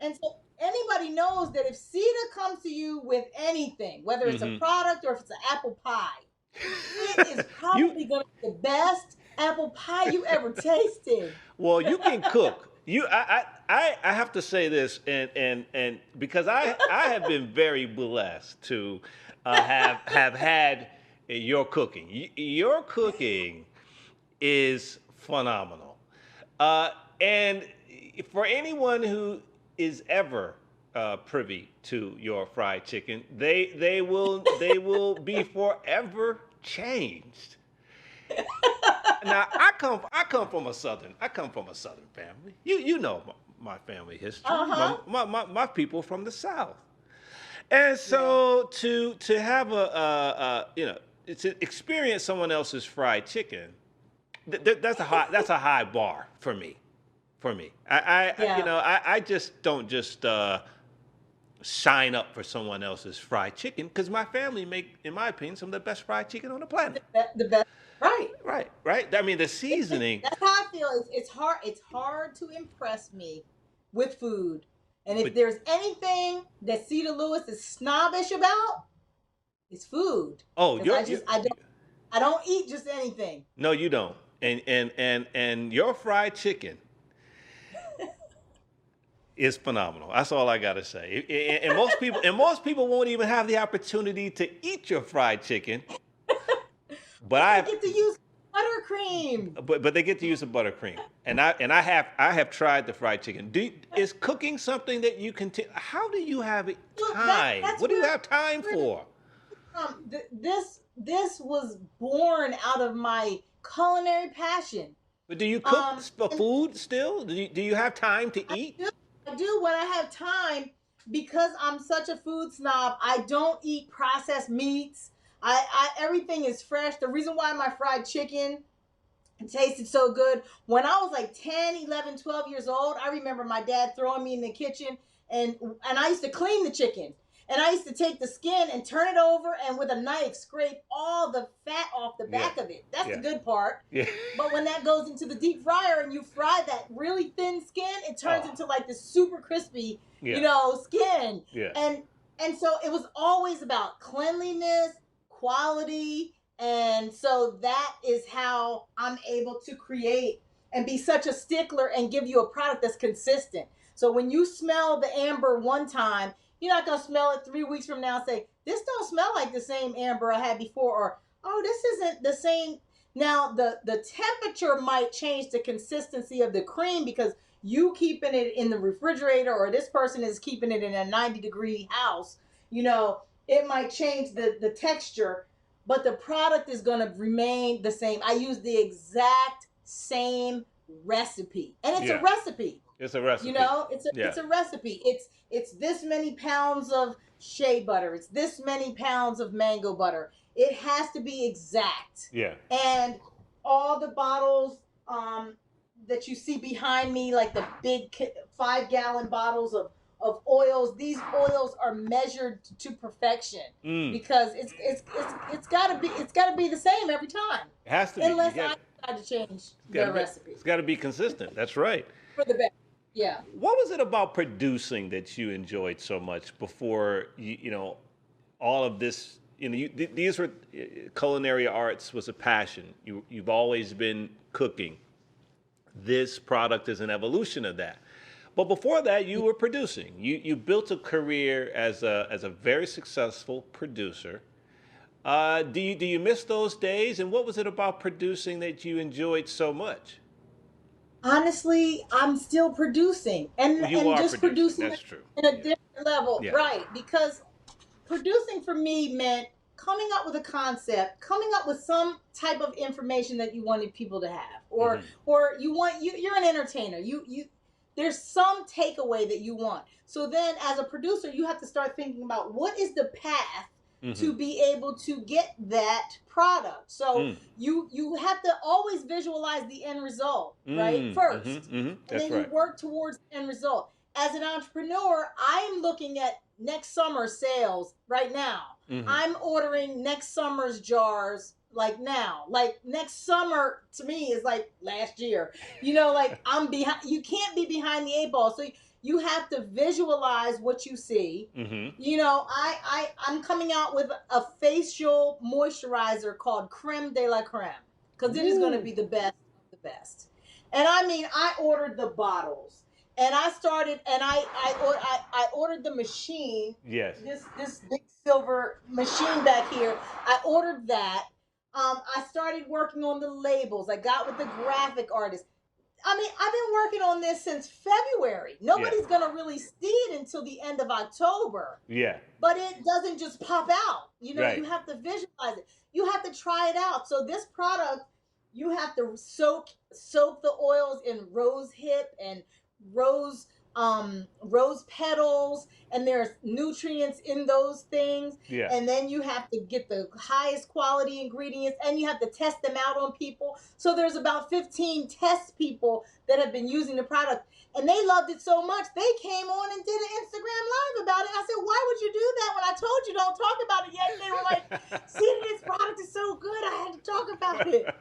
And so anybody knows that if Sita comes to you with anything, whether it's a Mm-hmm. product or if it's an apple pie, it is you probably going to be the best apple pie you ever tasted. Well, you can cook. I have to say this, and because I have been very blessed to have had your cooking. Your cooking is phenomenal, and for anyone who is ever privy to your fried chicken. They will be forever changed. Now I come from a southern family. You know my family history. My, Uh-huh. my my my people from the south, and Yeah. so to have to experience someone else's fried chicken, that's a high bar for me. For me, Yeah. I just don't just sign up for someone else's fried chicken because my family make, in my opinion, some of the best fried chicken on the planet. The best. Right. Right, right. I mean, the It, seasoning. that's how I feel. It's hard. It's hard to impress me with food. And if But there's anything that Sita Lewis is snobbish about, it's food. oh, Because I don't eat just anything. no, you don't. And your fried chicken is phenomenal. That's all I gotta say. And most people won't even have the opportunity to eat your fried chicken. But I I get to use buttercream. but they get to use a buttercream. And I have tried the fried chicken. Is cooking something that you can? How do you have Look, time? that's What do you where have time for? this was born out of my culinary passion. But do you cook Um, for and food still? Do you have time to I eat? do, I do when I have time because I'm such a food snob. I don't eat processed meats. I everything is fresh. The reason why my fried chicken tasted so good when I was like 10, 11, 12 years old. I remember my dad throwing me in the kitchen and I used to clean the chicken. And I used to take the skin and turn it over and with a knife scrape all the fat off the Yeah, back of it. That's the yeah, good part. yeah. But when that goes into the deep fryer and you fry that really thin skin, it turns Oh, into like this super crispy, yeah, skin. yeah, And so it was always about cleanliness, quality, and so that is how I'm able to create and be such a stickler and give you a product that's consistent. So when you smell the amber one time, you're not gonna smell it 3 weeks from now and say, this don't smell like the same amber I had before, or oh, this isn't the same. Now the temperature might change the consistency of the cream because you keeping it in the refrigerator or this person is keeping it in a 90-degree house, it might change the texture, but the product is going to remain the same. I use the exact same recipe. And it's a yeah. recipe. It's a recipe. Yeah, It's a recipe. It's this many pounds of shea butter. It's this many pounds of mango butter. It has to be exact. yeah. And all the bottles that you see behind me, like the big 5-gallon bottles of oils, these oils are measured to perfection Mm. because it's gotta be the same every time, It has to be. You unless got. I decide to change It's got to the be. recipe It's got to be consistent. That's right. for the best. Yeah. What was it about producing that you enjoyed so much before all of this? These were culinary arts was a passion. You've always been cooking. This product is an evolution of that. But before that, you were producing. You built a career as a very successful producer. Do you miss those days? And what was it about producing that you enjoyed so much? Honestly, I'm still producing and Well, you and are just producing. producing That's true. in a Yeah. different level, Yeah. right? Because producing for me meant coming up with a concept, coming up with some type of information that you wanted people to have, or Hmm. you're an entertainer. You there's some takeaway that you want. So then as a producer, you have to start thinking about what is the path Hmm. to be able to get that product. So Mm. you have to always visualize the end result, right? Mm. Hmm. First. Hmm. And That's then you right. work towards the end result. As an entrepreneur, I'm looking at next summer's sales right now. Hmm. I'm ordering next summer's jars like now. Like next summer to me is like last year. Like I'm behind. You can't be behind the eight ball. So you have to visualize what you see. Hmm. I'm coming out with a facial moisturizer called Creme de la Creme because it is going to Ooh. be the best of the best. And I mean, I ordered the bottles, and I started, and I ordered the machine, Yes. this big silver machine back here. I ordered that. I started working on the labels. I got with the graphic artist. I mean, I've been working on this since February. Nobody's going to really see it until the end of October. Yeah. But it doesn't just pop out. You know, Right. you have to visualize it. You have to try it out. So this product, you have to soak the oils in rose hip and rose rose petals, and there's nutrients in those things. Yeah. And then you have to get the highest quality ingredients, and you have to test them out on people. So there's about 15 test people that have been using the product, and they loved it so much they came on and did an Instagram live about it. I said, why would you do that when I told you don't talk about it yet? And they were like, see, this product is so good, I had to talk about it.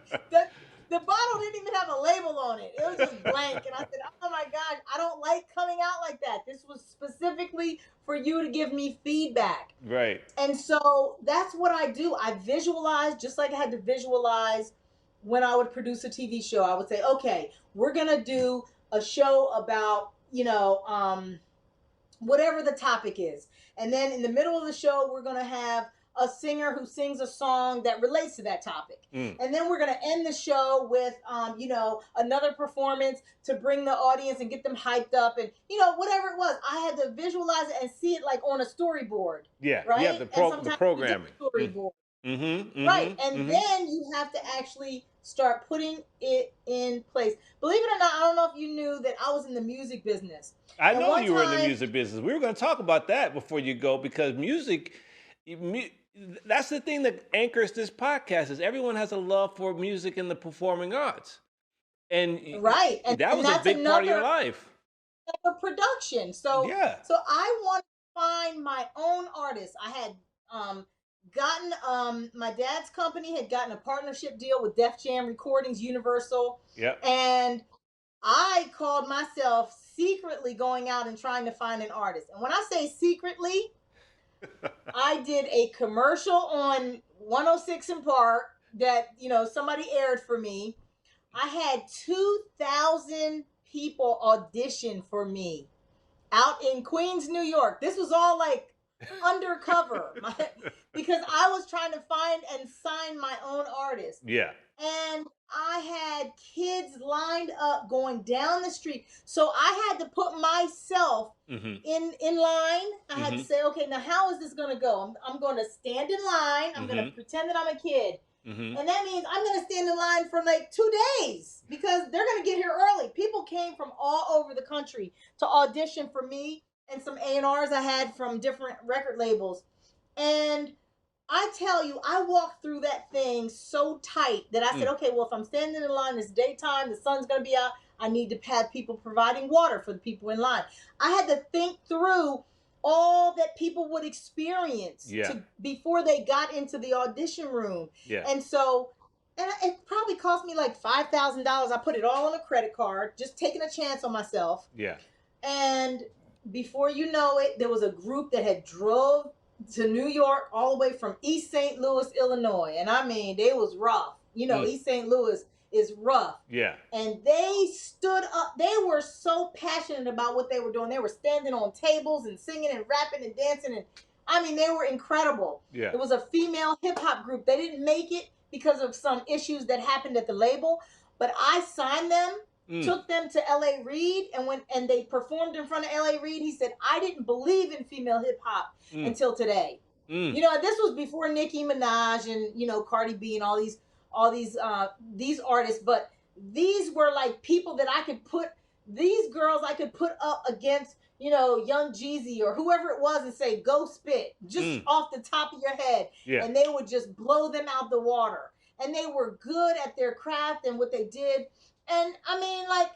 The bottle didn't even have a label on it. It was just blank. And I said, oh my gosh, I don't like coming out like that. This was specifically for you to give me feedback. Right. And so that's what I do. I visualize, just like I had to visualize when I would produce a TV show. I would say, okay, we're going to do a show about, whatever the topic is. And then in the middle of the show, we're going to have a singer who sings a song that relates to that topic. And then we're going to end the show with, another performance to bring the audience and get them hyped up, and, whatever it was. I had to visualize it and see it like on a storyboard. Yeah. Right. Yeah. The programming. Storyboard. Mm-hmm, Right. And then you have to actually start putting it in place. Believe it or not, I don't know if you knew that I was in the music business. I know you were in the music business. We were going to talk about that before you go, because music, that's the thing that anchors this podcast, is everyone has a love for music and the performing arts. And right. And that was a big part of your life. Production. So I wanted to find my own artists. I had gotten my dad's company had gotten a partnership deal with Def Jam Recordings, Universal. Yeah. And I called myself secretly going out and trying to find an artist. And when I say secretly, I did a commercial on 106 Impart that, somebody aired for me. I had 2,000 people audition for me out in Queens, New York. This was all like undercover because I was trying to find and sign my own artist. Yeah. And I had kids lined up going down the street. So I had to put myself in line. I had to say, okay, now how is this going to go? I'm going to stand in line. I'm going to pretend that I'm a kid. And that means I'm going to stand in line for like 2 days because they're going to get here early. People came from all over the country to audition for me and some A&Rs I had from different record labels. And I tell you, I walked through that thing so tight that I said, okay, well, if I'm standing in line, it's daytime, the sun's going to be out, I need to have people providing water for the people in line. I had to think through all that people would experience before they got into the audition room. Yeah. And so, and it probably cost me like $5,000. I put it all on a credit card, just taking a chance on myself. Yeah. And before you know it, there was a group that had drove to New York all the way from East St. Louis, Illinois. And I mean, they was rough. East St. Louis is rough. Yeah. And they stood up. They were so passionate about what they were doing. They were standing on tables and singing and rapping and dancing. And I mean, they were incredible. Yeah. It was a female hip hop group. They didn't make it because of some issues that happened at the label. But I signed them, took them to L.A. Reid, and they performed in front of L.A. Reid. He said, I didn't believe in female hip hop until today. This was before Nicki Minaj and, Cardi B and all these artists, but these were like people that these girls I could put up against, Young Jeezy or whoever it was and say, go spit just off the top of your head. Yeah. And they would just blow them out the water. And they were good at their craft and what they did. And I mean, like,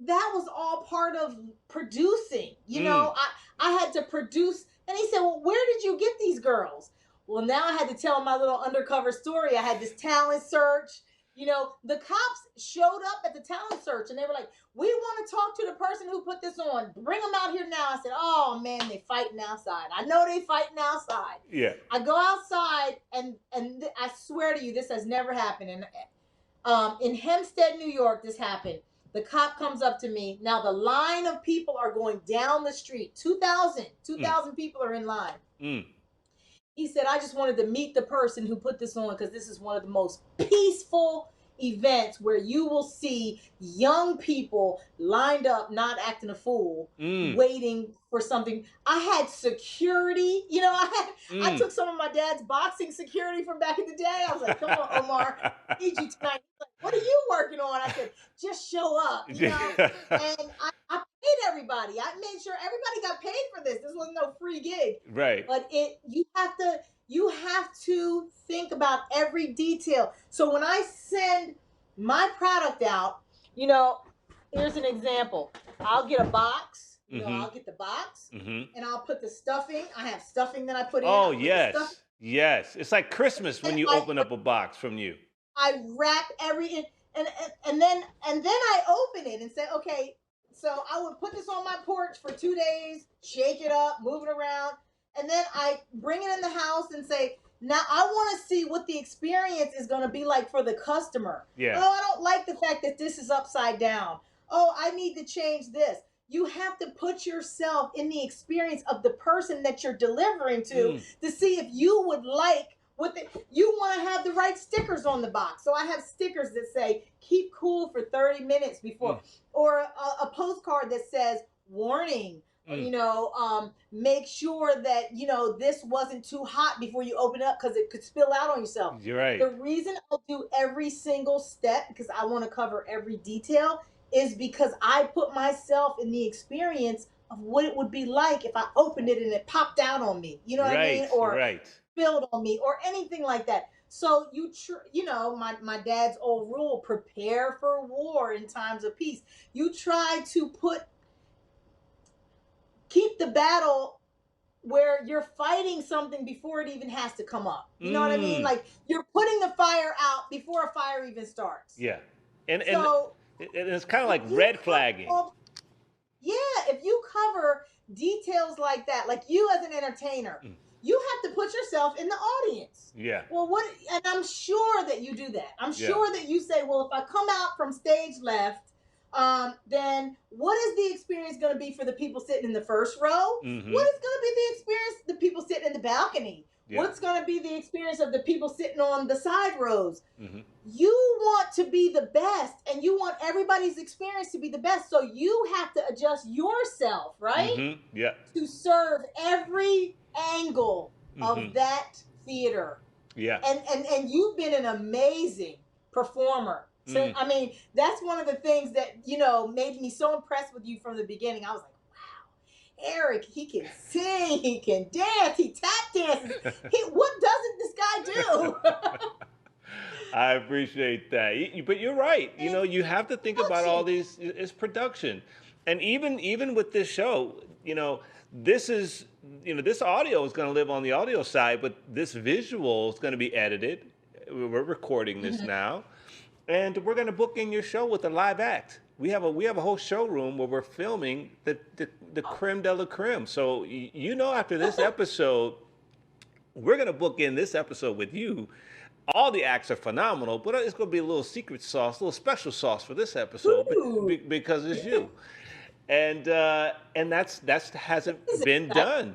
that was all part of producing, I had to produce. And he said, well, where did you get these girls? Well, now I had to tell my little undercover story. I had this talent search. The cops showed up at the talent search and they were like, we want to talk to the person who put this on. Bring them out here now. I said, oh, man, they fighting outside. I know they fighting outside. Yeah. I go outside and I swear to you, this has never happened. And in Hempstead, New York, this happened. The cop comes up to me. Now, the line of people are going down the street. 2,000 people are in line. He said, I just wanted to meet the person who put this on because this is one of the most peaceful events where you will see young people lined up, not acting a fool, waiting for something. I had security, I took some of my dad's boxing security from back in the day. I was like, come on, Omar, I need you tonight. He's like, what are you working on? I said, just show up, and I paid everybody. I made sure everybody got paid for this. This wasn't no free gig. Right. But you have to think about every detail. So when I send my product out, here's an example. I'll get a box. I'll get the box, and I'll put the stuffing. I have stuffing that I put in. Oh, yes. Yes. It's like Christmas when you open up a box from you. I wrap and then I open it and say, okay, so I would put this on my porch for 2 days, shake it up, move it around, and then I bring it in the house and say, now I want to see what the experience is going to be like for the customer. Yeah. Oh, I don't like the fact that this is upside down. Oh, I need to change this. You have to put yourself in the experience of the person that you're delivering to see if you would like you want to have the right stickers on the box. So I have stickers that say, keep cool for 30 minutes before, or a postcard that says, warning, make sure that, this wasn't too hot before you open it up because it could spill out on yourself. You're right. The reason I'll do every single step, because I want to cover every detail, is because I put myself in the experience of what it would be like if I opened it and it popped out on me. You know what I mean? Or spilled on me or anything like that. So my dad's old rule, prepare for war in times of peace. You try to keep the battle where you're fighting something before it even has to come up. You know what I mean? Like you're putting the fire out before a fire even starts. Yeah. And it's kind of like red flagging. If you cover details like that, like you as an entertainer, you have to put yourself in the audience. Yeah. Well, and I'm sure that you do that. I'm sure that you say, well, if I come out from stage left, then what is the experience going to be for the people sitting in the first row? What is going to be the experience of the people sitting in the balcony? What's going to be the experience of the people sitting on the side rows? You want to be the best, and you want everybody's experience to be the best. So you have to adjust yourself, right? Yeah. To serve every angle of that theater. Yeah. And you've been an amazing performer. So I mean, that's one of the things that made me so impressed with you from the beginning. I was like, wow, Eric, he can sing, he can dance, he tap dances. What doesn't this guy do? I appreciate that. But you're right. You have to think about all these. It's production, and even with this show, this is this audio is going to live on the audio side, but this visual is going to be edited. We're recording this now. And we're going to book in your show with a live act. We have a whole showroom where we're filming the creme de la creme. So after this episode, we're going to book in this episode with you. All the acts are phenomenal, but it's going to be a little secret sauce, a little special sauce for this episode because it's you. And that's hasn't been done.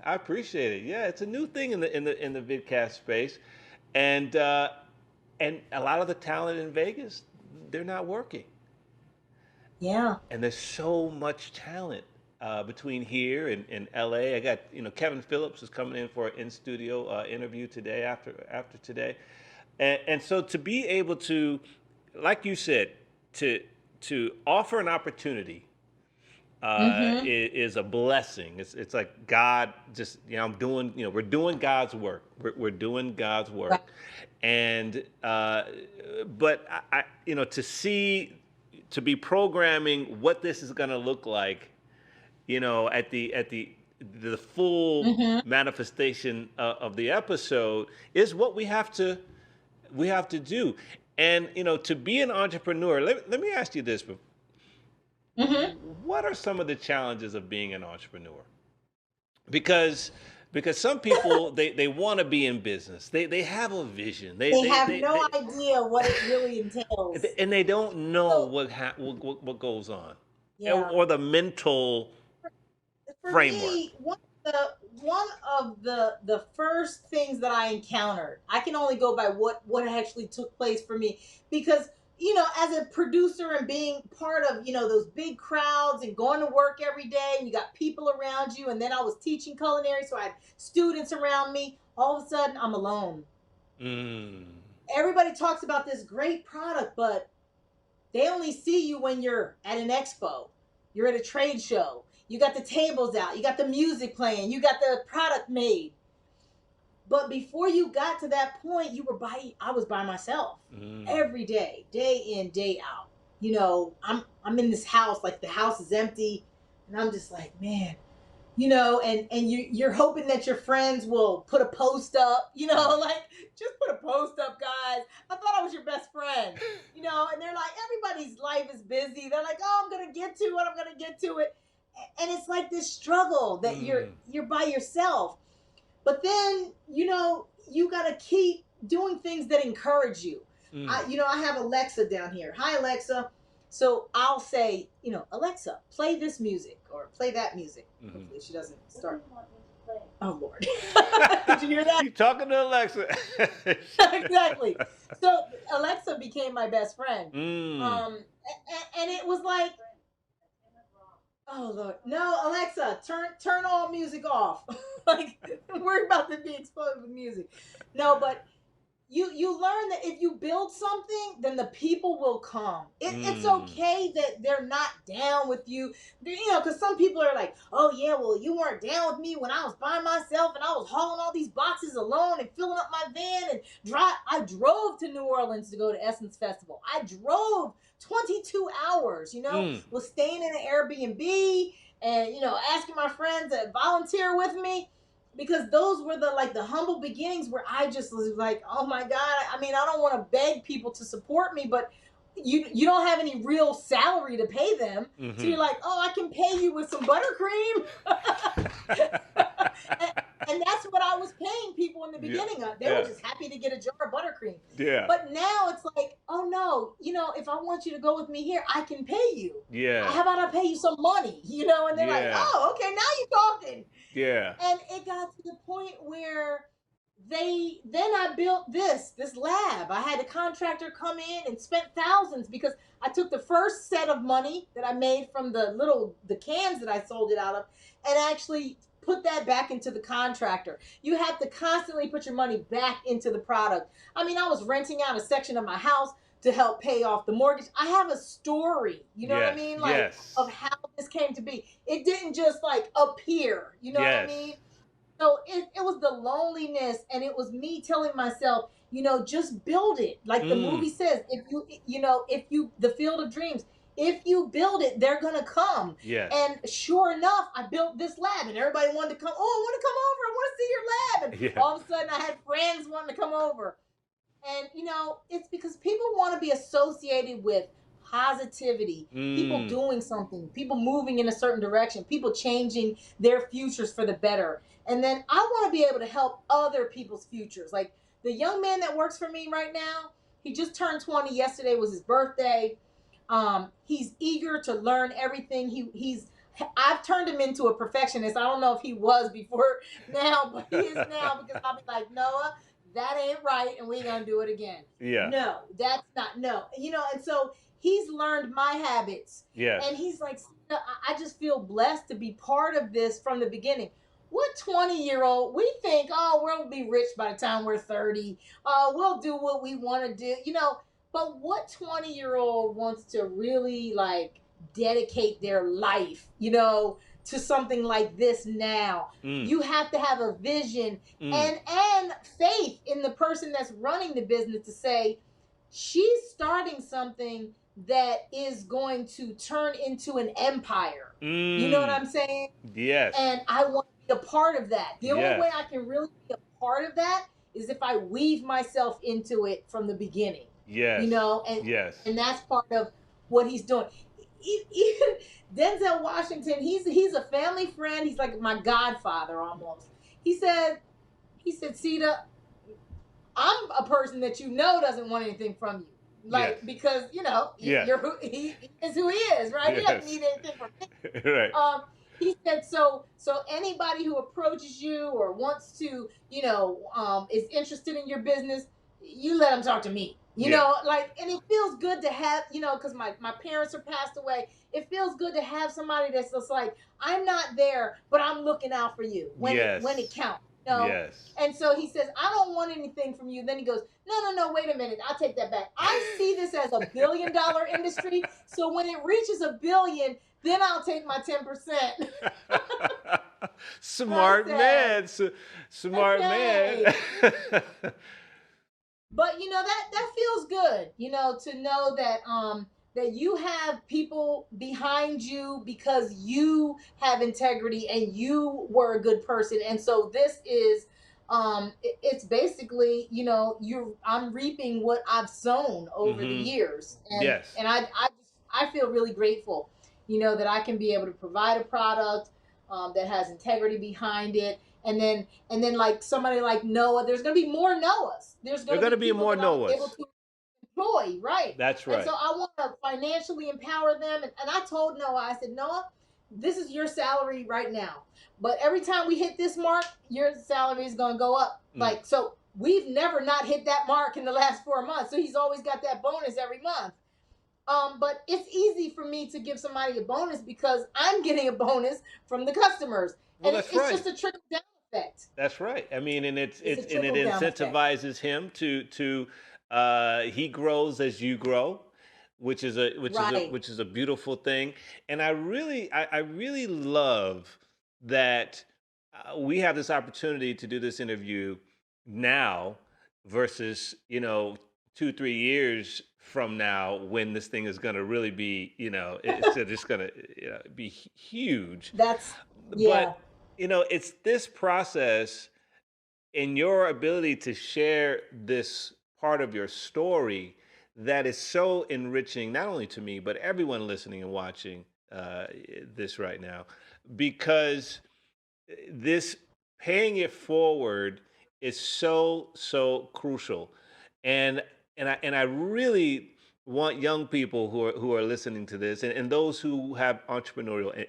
I appreciate it. Yeah, it's a new thing in the vidcast space, and a lot of the talent in Vegas, they're not working. Yeah. And there's so much talent between here and LA. I got, Kevin Phillips is coming in for an in-studio interview today after today. And so to be able to, like you said, to offer an opportunity is a blessing. It's like God just, I'm doing, we're doing God's work. We're doing God's work. Right. And, but I to be programming what this is going to look like, at the full manifestation of the episode is what we have to do. And, to be an entrepreneur, let me ask you this. What are some of the challenges of being an entrepreneur? Because some people, they want to be in business. They have a vision. They have no idea what it really entails. And they don't know what goes on. Yeah. Or the mental framework. Me, one of one of the first things that I encountered, I can only go by what actually took place for me, because as a producer and being part of those big crowds and going to work every day, and you got people around you, and then I was teaching culinary, so I had students around me. All of a sudden, I'm alone. Everybody talks about this great product, but they only see you when you're at an expo, you're at a trade show, you got the tables out, you got the music playing, you got the product made. But before you got to that point, I was by myself every day in, day out. I'm in this house, like the house is empty, and I'm just like, man, and you're hoping that your friends will put a post up, like, just put a post up, guys. I thought I was your best friend, and they're like, everybody's life is busy. They're like, oh, I'm going to get to it. I'm going to get to it. And it's like this struggle that you're by yourself. But then, you got to keep doing things that encourage you. I have Alexa down here. Hi, Alexa. So I'll say, Alexa, play this music or play that music. Hopefully she doesn't start. Oh, Lord. Did you hear that? You're talking to Alexa. Exactly. So Alexa became my best friend. And it was like, oh, Lord. No, Alexa, turn all music off. Like, we're about to be exploded with music. No, but you learn that if you build something, then the people will come. It's okay that they're not down with you. Because some people are like, oh, yeah, well, you weren't down with me when I was by myself and I was hauling all these boxes alone and filling up my van and I drove to New Orleans to go to Essence Festival. I drove 22 hours, was staying in an Airbnb and, asking my friends to volunteer with me. Because those were the humble beginnings where I just was like, oh my God, I mean, I don't want to beg people to support me, but you don't have any real salary to pay them. So you're like, oh, I can pay you with some buttercream. and that's what I was paying people in the beginning of. They were just happy to get a jar of buttercream. Yeah. But now it's like, oh no, if I want you to go with me here, I can pay you. Yeah. How about I pay you some money? And they're like, oh, okay, now you're talking. Yeah. And it got to the point where then I built this lab. I had a contractor come in and spent thousands because I took the first set of money that I made from the cans that I sold it out of and actually put that back into the contractor. You have to constantly put your money back into the product. I mean, I was renting out a section of my house to help pay off the mortgage. I have a story, what I mean? Like, of how this came to be. It didn't just appear, what I mean? So it was the loneliness, and it was me telling myself, just build it. Like the movie says, if you, the Field of Dreams, if you build it, they're going to come. Yes. And sure enough, I built this lab and everybody wanted to come. Oh, I want to come over. I want to see your lab. And all of a sudden I had friends wanting to come over. And, it's because people want to be associated with positivity, people doing something, people moving in a certain direction, people changing their futures for the better. And then I want to be able to help other people's futures. Like the young man that works for me right now, he just turned 20. Yesterday was his birthday. He's eager to learn everything. I've turned him into a perfectionist. I don't know if he was before now, but he is now, because I'll be like, Noah, that ain't right, and we ain't gonna do it again. Yeah. No, that's not, no. And so he's learned my habits. Yes. And he's like, I just feel blessed to be part of this from the beginning. What 20-year-old, we think, oh, we'll be rich by the time we're 30. We'll do what we want to do, But what 20-year-old wants to really dedicate their life, to something like this now? You have to have a vision and faith in the person that's running the business to say, she's starting something that is going to turn into an empire. You know what I'm saying? Yes. And I want to be a part of that. The only way I can really be a part of that is if I weave myself into it from the beginning. Yes. And that's part of what he's doing. Even Denzel Washington, he's a family friend. He's like my godfather almost. He said, Sita, I'm a person that doesn't want anything from you. Because, he is who he is, right? He doesn't need anything from me. Right. he said, so anybody who approaches you or wants to, is interested in your business, you let them talk to me. Yeah. Like, and it feels good to have, because my parents are passed away. It feels good to have somebody that's just like, I'm not there, but I'm looking out for you when it Yes. counts. Yes. And so he says, I don't want anything from you. Then he goes, no, wait a minute. I'll take that back. I see this as a $1 billion industry. So when it reaches $1 billion, then I'll take my 10%. Smart man. Smart man. Okay. But that feels good, to know that you have people behind you because you have integrity and you were a good person. And so this is it's basically, I'm reaping what I've sown over the years. And Yes. I feel really grateful, that I can be able to provide a product that has integrity behind it. And then like somebody like Noah, there's going to be more Noahs. There's There are going to going be to be people more that I'm able Noahs. to employ, right? That's And so right. I want to financially empower them. And I told Noah, I said, Noah, this is your salary right now. But every time we hit this mark, your salary is going to go up. Like, so we've never not hit that mark in the last 4 months. So he's always got that bonus every month. But it's easy for me to give somebody a bonus because I'm getting a bonus from the customers. Well, And that's it's right. just a trickle down effect. That's right. I mean, and It's a it trickle down effect. incentivizes him to he grows as you grow, Right. which is a beautiful thing. And I really love that we have this opportunity to do this interview now versus 2 3 years from now when this thing is going to really be it's just going to be huge. That's, yeah. But it's this process and your ability to share this part of your story that is so enriching, not only to me, but everyone listening and watching this right now, because this paying it forward is so crucial, and I really want young people who are listening to this and those who have entrepreneurial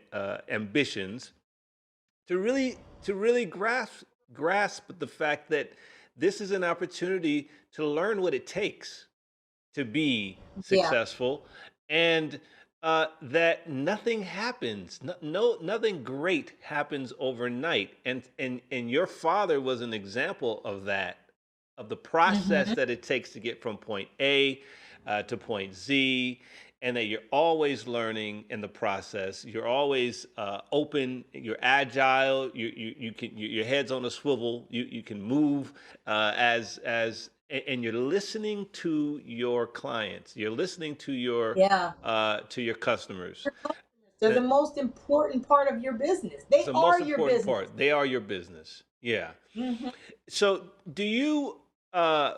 ambitions to really grasp the fact that this is an opportunity to learn what it takes to be Yeah. successful, and that nothing happens, nothing great happens overnight, and your father was an example of that, of the process Mm-hmm. that it takes to get from point A to point Z, and that you're always learning in the process. You're always open. You're agile. You can your head's on a swivel. You can move and you're listening to your clients. You're listening Yeah. to your customers. They're the That- most important part of your business. It's They the most are your important business. part. They are your business. Yeah. Hmm. So uh,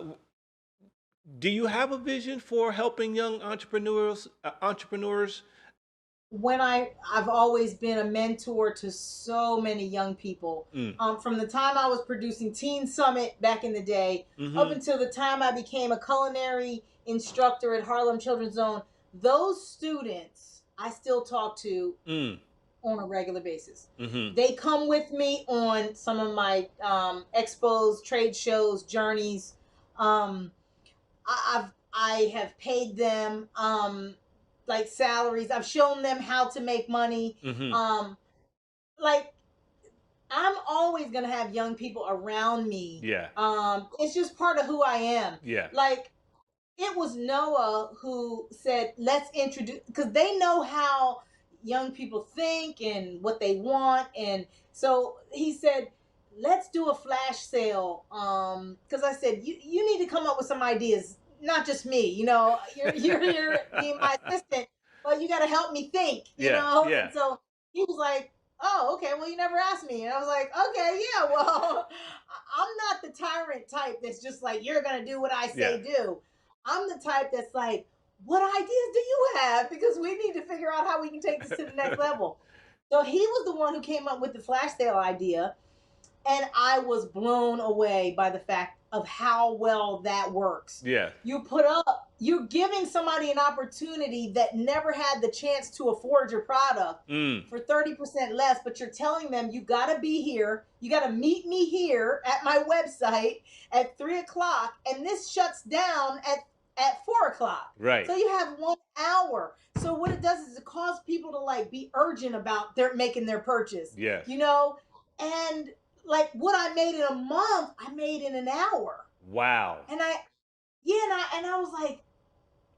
do you have a vision for helping young entrepreneurs? I've always been a mentor to so many young people. Mm. From the time I was producing Teen Summit back in the day, up Mm-hmm. until the time I became a culinary instructor at Harlem Children's Zone, those students I still talk to Mm. on a regular basis. Mm-hmm. They come with me on some of my expos, trade shows, journeys. Um, I have paid them like salaries. I've shown them how to make money. Mm-hmm. Like, I'm always gonna have young people around me. Yeah. It's just part of who I am. Yeah. Like, it was Noah who said, let's introduce, because they know how young people think and what they want. And so he said, let's do a flash sale. Because I said, you need to come up with some ideas, not just me. You're here being my assistant, but you got to help me think, Yeah. Yeah. And so he was like, oh, okay, well, you never asked me. And I was like, okay, yeah, well, I'm not the tyrant type that's just like, you're going to do what I Yeah. say do. I'm the type that's like, what ideas do you have? Because we need to figure out how we can take this to the next level. So he was the one who came up with the flash sale idea. And I was blown away by the fact of how well that works. Yeah. You're giving somebody an opportunity that never had the chance to afford your product for 30% less, but you're telling them you got to be here. You got to meet me here at my website at 3:00, and this shuts down at 4:00. Right. So you have 1 hour. So what it does is it causes people to like be urgent about making their purchase. Yes. You know, and like what I made in a month, I made in an hour. Wow. And I was like,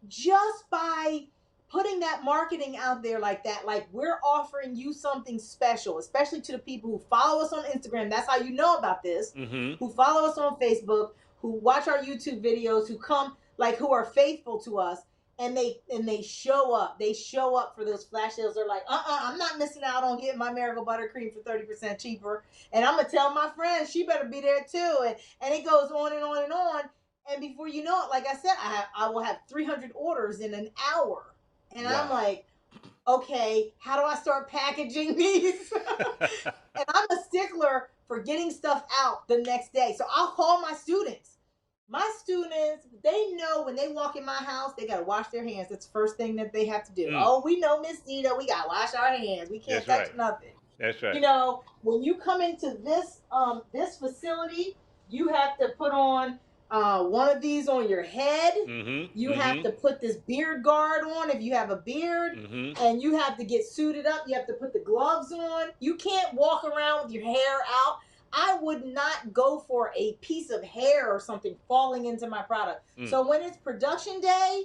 just by putting that marketing out there like that, like we're offering you something special, especially to the people who follow us on Instagram. That's how you know about this. Who follow us on Facebook, who watch our YouTube videos, who come, like, who are faithful to us, and they show up. They show up for those flash sales. They're like, I'm not missing out on getting my Miracle Buttercream for 30% cheaper. And I'm gonna tell my friend she better be there too. And it goes on and on and on. And before you know it, like I said, I will have 300 orders in an hour. And wow. I'm like, okay, how do I start packaging these? And I'm a stickler for getting stuff out the next day. So I'll call my students. My students, they know when they walk in my house, they got to wash their hands. That's the first thing that they have to do. Oh, we know, Miss Sita, we got to wash our hands. We can't touch nothing. That's right. You know, when you come into this facility, you have to put on one of these on your head. You have to put this beard guard on if you have a beard, and you have to get suited up. You have to put the gloves on. You can't walk around with your hair out. I would not go for a piece of hair or something falling into my product. So when it's production day,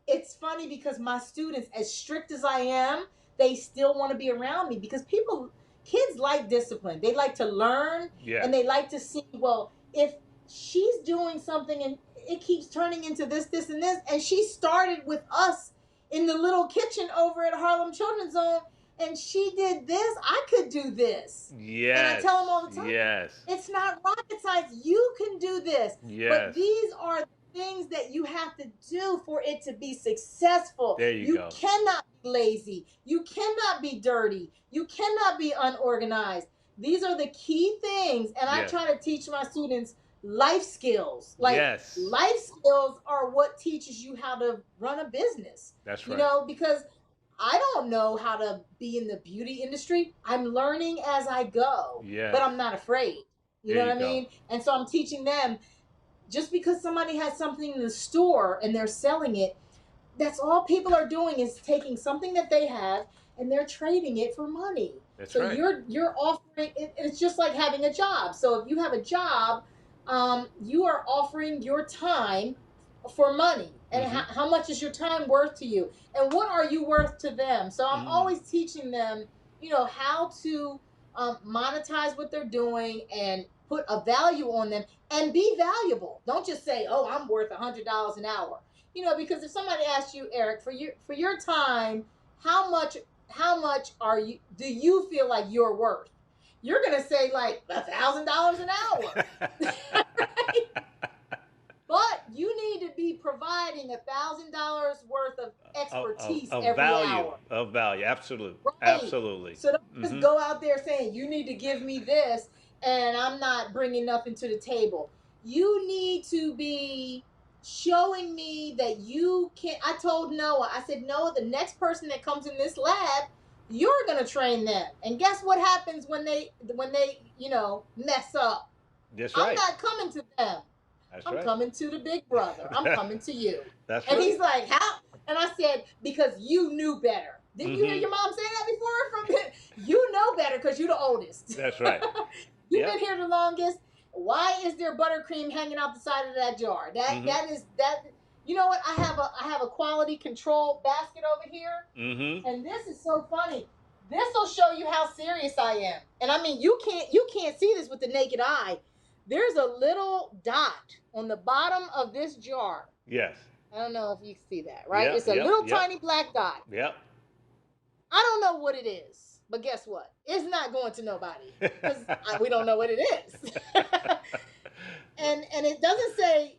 it's funny because my students, as strict as I am, they still want to be around me because kids like discipline. They like to learn, and they like to see, well, if she's doing something and it keeps turning into this, and this, and she started with us in the little kitchen over at Harlem Children's Zone, and she did this, I could do this. Yes. And I tell them all the time, yes. It's not rocket science. You can do this. Yes. But these are things that you have to do for it to be successful. There you go. You cannot be lazy. You cannot be dirty. You cannot be unorganized. These are the key things. And I try to teach my students life skills. Like life skills are what teaches you how to run a business. That's right. You know, because I don't know how to be in the beauty industry. I'm learning as I go, but I'm not afraid. You know what I mean? And so I'm teaching them, just because somebody has something in the store and they're selling it, that's all people are doing is taking something that they have and they're trading it for money. That's so right. You're offering it. It's just like having a job. So if you have a job, you are offering your time for money. And how much is your time worth to you? And what are you worth to them? So I'm always teaching them, you know, how to monetize what they're doing and put a value on them and be valuable. Don't just say, oh, I'm worth $100 an hour. You know, because if somebody asks you, Eric, for your time, how much do you feel like you're worth? You're gonna say like $1,000 an hour. Right? But you need to be providing $1,000 worth of expertise every hour. Of value, absolutely. Right. Absolutely. So don't just go out there saying, you need to give me this, and I'm not bringing nothing to the table. You need to be showing me that you can. I told Noah, I said, Noah, the next person that comes in this lab, you're going to train them. And guess what happens when they you know, mess up? That's right. I'm not coming to them. I'm coming to the big brother. I'm coming to you. That's and right. he's like, how? And I said, because you knew better. Didn't you hear your mom say that before? You know better because you're the oldest. That's right. You've been here the longest. Why is there buttercream hanging out the side of that jar? That is. You know what? I have a quality control basket over here, and this is so funny. This will show you how serious I am. And I mean, you can't see this with the naked eye. There's a little dot on the bottom of this jar. Yes. I don't know if you can see that, right? It's a little tiny black dot. Yep. I don't know what it is, but guess what? It's not going to nobody because we don't know what it is. and it doesn't say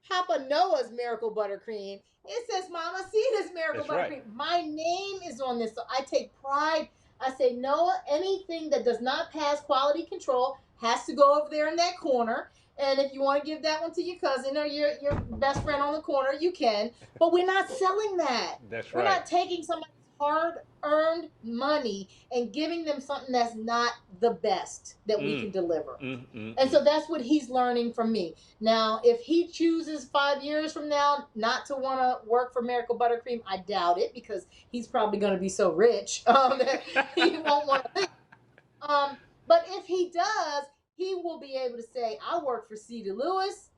Papa Noah's Miracle Buttercream. It says Mama Sita's Miracle Buttercream. Right. My name is on this, so I take pride. I say, Noah, anything that does not pass quality control has to go over there in that corner. And if you want to give that one to your cousin or your best friend on the corner, you can. But we're not selling that. That's We're right. not taking somebody's hard-earned money and giving them something that's not the best that we can deliver. And so that's what he's learning from me. Now, if he chooses 5 years from now not to want to work for Miracle Buttercream, I doubt it, because he's probably going to be so rich that he won't want to leave. But if he does, he will be able to say, I work for Sita Lewis,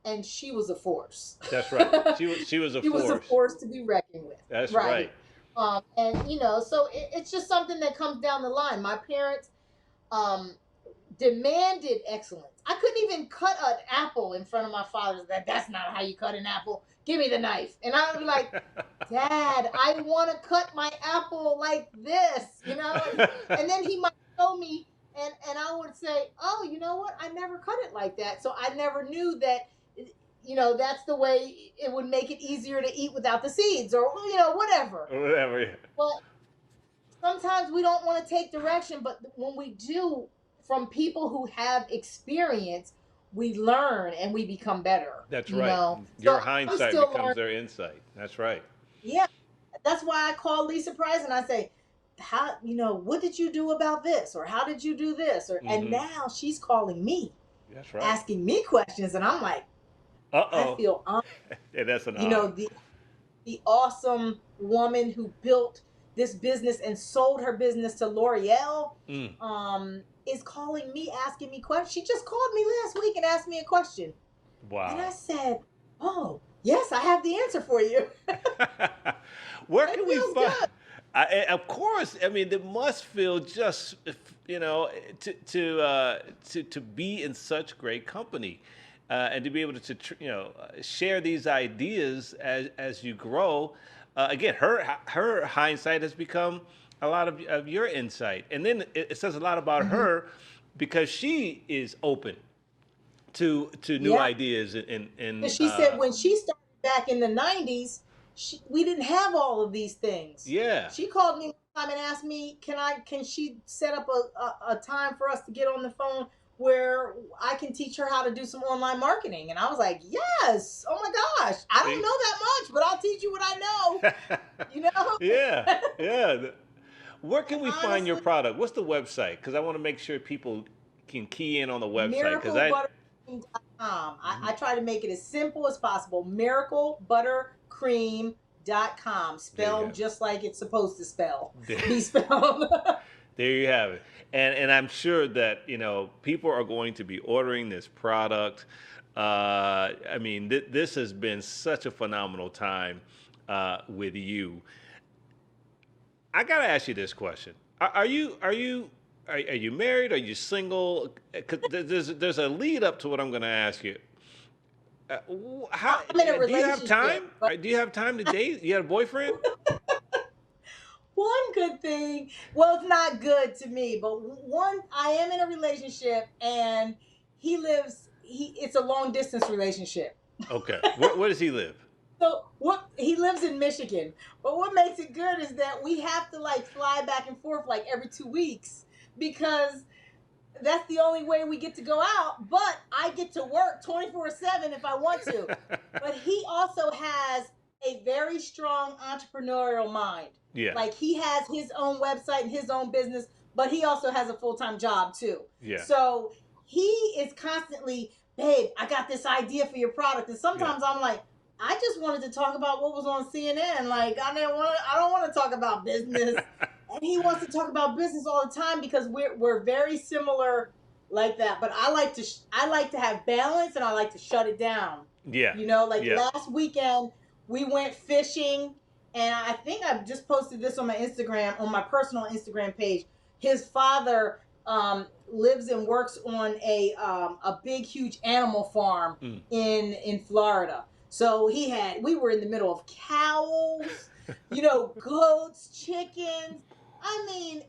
and she was a force. That's right. She was a She force. was a force to be reckoned with. That's right. And so it's just something that comes down the line. My parents demanded excellence. I couldn't even cut an apple in front of my father. That's not how you cut an apple. Give me the knife. And I would be like, Dad, I want to cut my apple like this, And then he might show me, and I would say, oh, you know what? I never cut it like that. So I never knew that, that's the way it would make it easier to eat without the seeds, or, whatever. Whatever. Yeah. But sometimes we don't want to take direction, but when we do, from people who have experience, we learn and we become better. That's right. Your hindsight becomes their insight. That's right. Yeah. That's why I call Lisa Price and I say, what did you do about this? Or how did you do this? And now she's calling me. That's right. Asking me questions. And I'm like, I feel honored. Yeah, that's an honor. The awesome woman who built this business and sold her business to L'Oreal is calling me, asking me questions. She just called me last week and asked me a question. Wow. And I said, oh, yes, I have the answer for you. Where can we find? Of course, I mean, it must feel just, to be in such great company, and to be able to share these ideas as you grow. Again, her hindsight has become a lot of your insight, and then it says a lot about her, because she is open to new ideas. And she said when she started back in the 90s, we didn't have all of these things. Yeah. She called me one time and asked me, can she set up a time for us to get on the phone where I can teach her how to do some online marketing? And I was like, yes. Oh my gosh. I don't know that much, but I'll teach you what I know. Yeah. Yeah. Where can we find your product? What's the website? Because I want to make sure people can key in on the website. MiracleButtercream.com. I try to make it as simple as possible. MiracleButtercream.com. Spelled just like it's supposed to be spelled. There you have it. And I'm sure that, people are going to be ordering this product. I mean, this has been such a phenomenal time with you. I got to ask you this question. Are you married? Are you single? 'Cause there's a lead up to what I'm going to ask you. I'm in a relationship. Do you have time? Do you have time to date? You have a boyfriend? One good thing, well, it's not good to me, but I am in a relationship, and it's a long distance relationship. Okay. Where does he live? So he lives in Michigan, but what makes it good is that we have to fly back and forth every 2 weeks, because that's the only way we get to go out. But I get to work 24/7 if I want to. But he also has a very strong entrepreneurial mind. Yeah. He has his own website and his own business, but he also has a full-time job too. Yeah. So he is constantly, babe, I got this idea for your product. And sometimes I'm like, I just wanted to talk about what was on CNN. I don't want to talk about business. And he wants to talk about business all the time, because we're very similar like that. But I like to have balance, and I like to shut it down. Yeah. Last weekend we went fishing, and I think I just posted this on my Instagram, on my personal Instagram page. His father lives and works on a big, huge animal farm in Florida. So we were in the middle of cows, goats, chickens. I mean,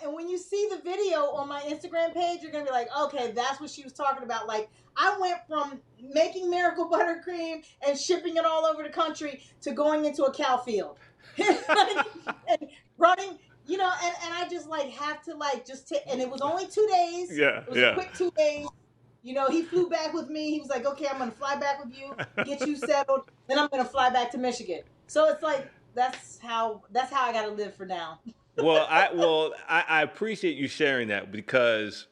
and when you see the video on my Instagram page, you're going to be like, okay, that's what she was talking about. I went from making Miracle Buttercream and shipping it all over the country to going into a cow field and running and I just like have to like just take, and it was only 2 days. Yeah, It was a yeah. quick 2 days. He flew back with me. He was like, okay, I'm gonna fly back with you, get you settled, then I'm gonna fly back to Michigan. So it's like that's how I gotta live for now. I appreciate you sharing that because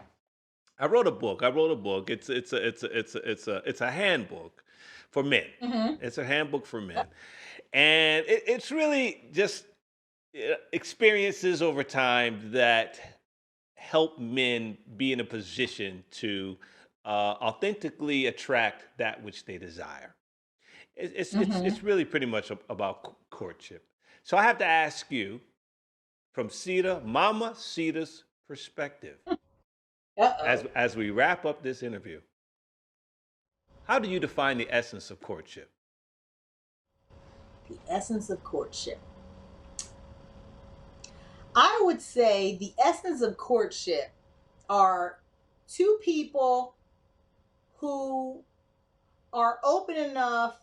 I wrote a book. I wrote a book. It's a handbook for men. Mm-hmm. It's a handbook for men, and it's really just experiences over time that help men be in a position to authentically attract that which they desire. It's Mm-hmm. really pretty much about courtship. So I have to ask you, from Mama Sita's perspective, as Uh-oh. as we wrap up this interview, how do you define the essence of courtship? The essence of courtship. I would say the essence of courtship are two people who are open enough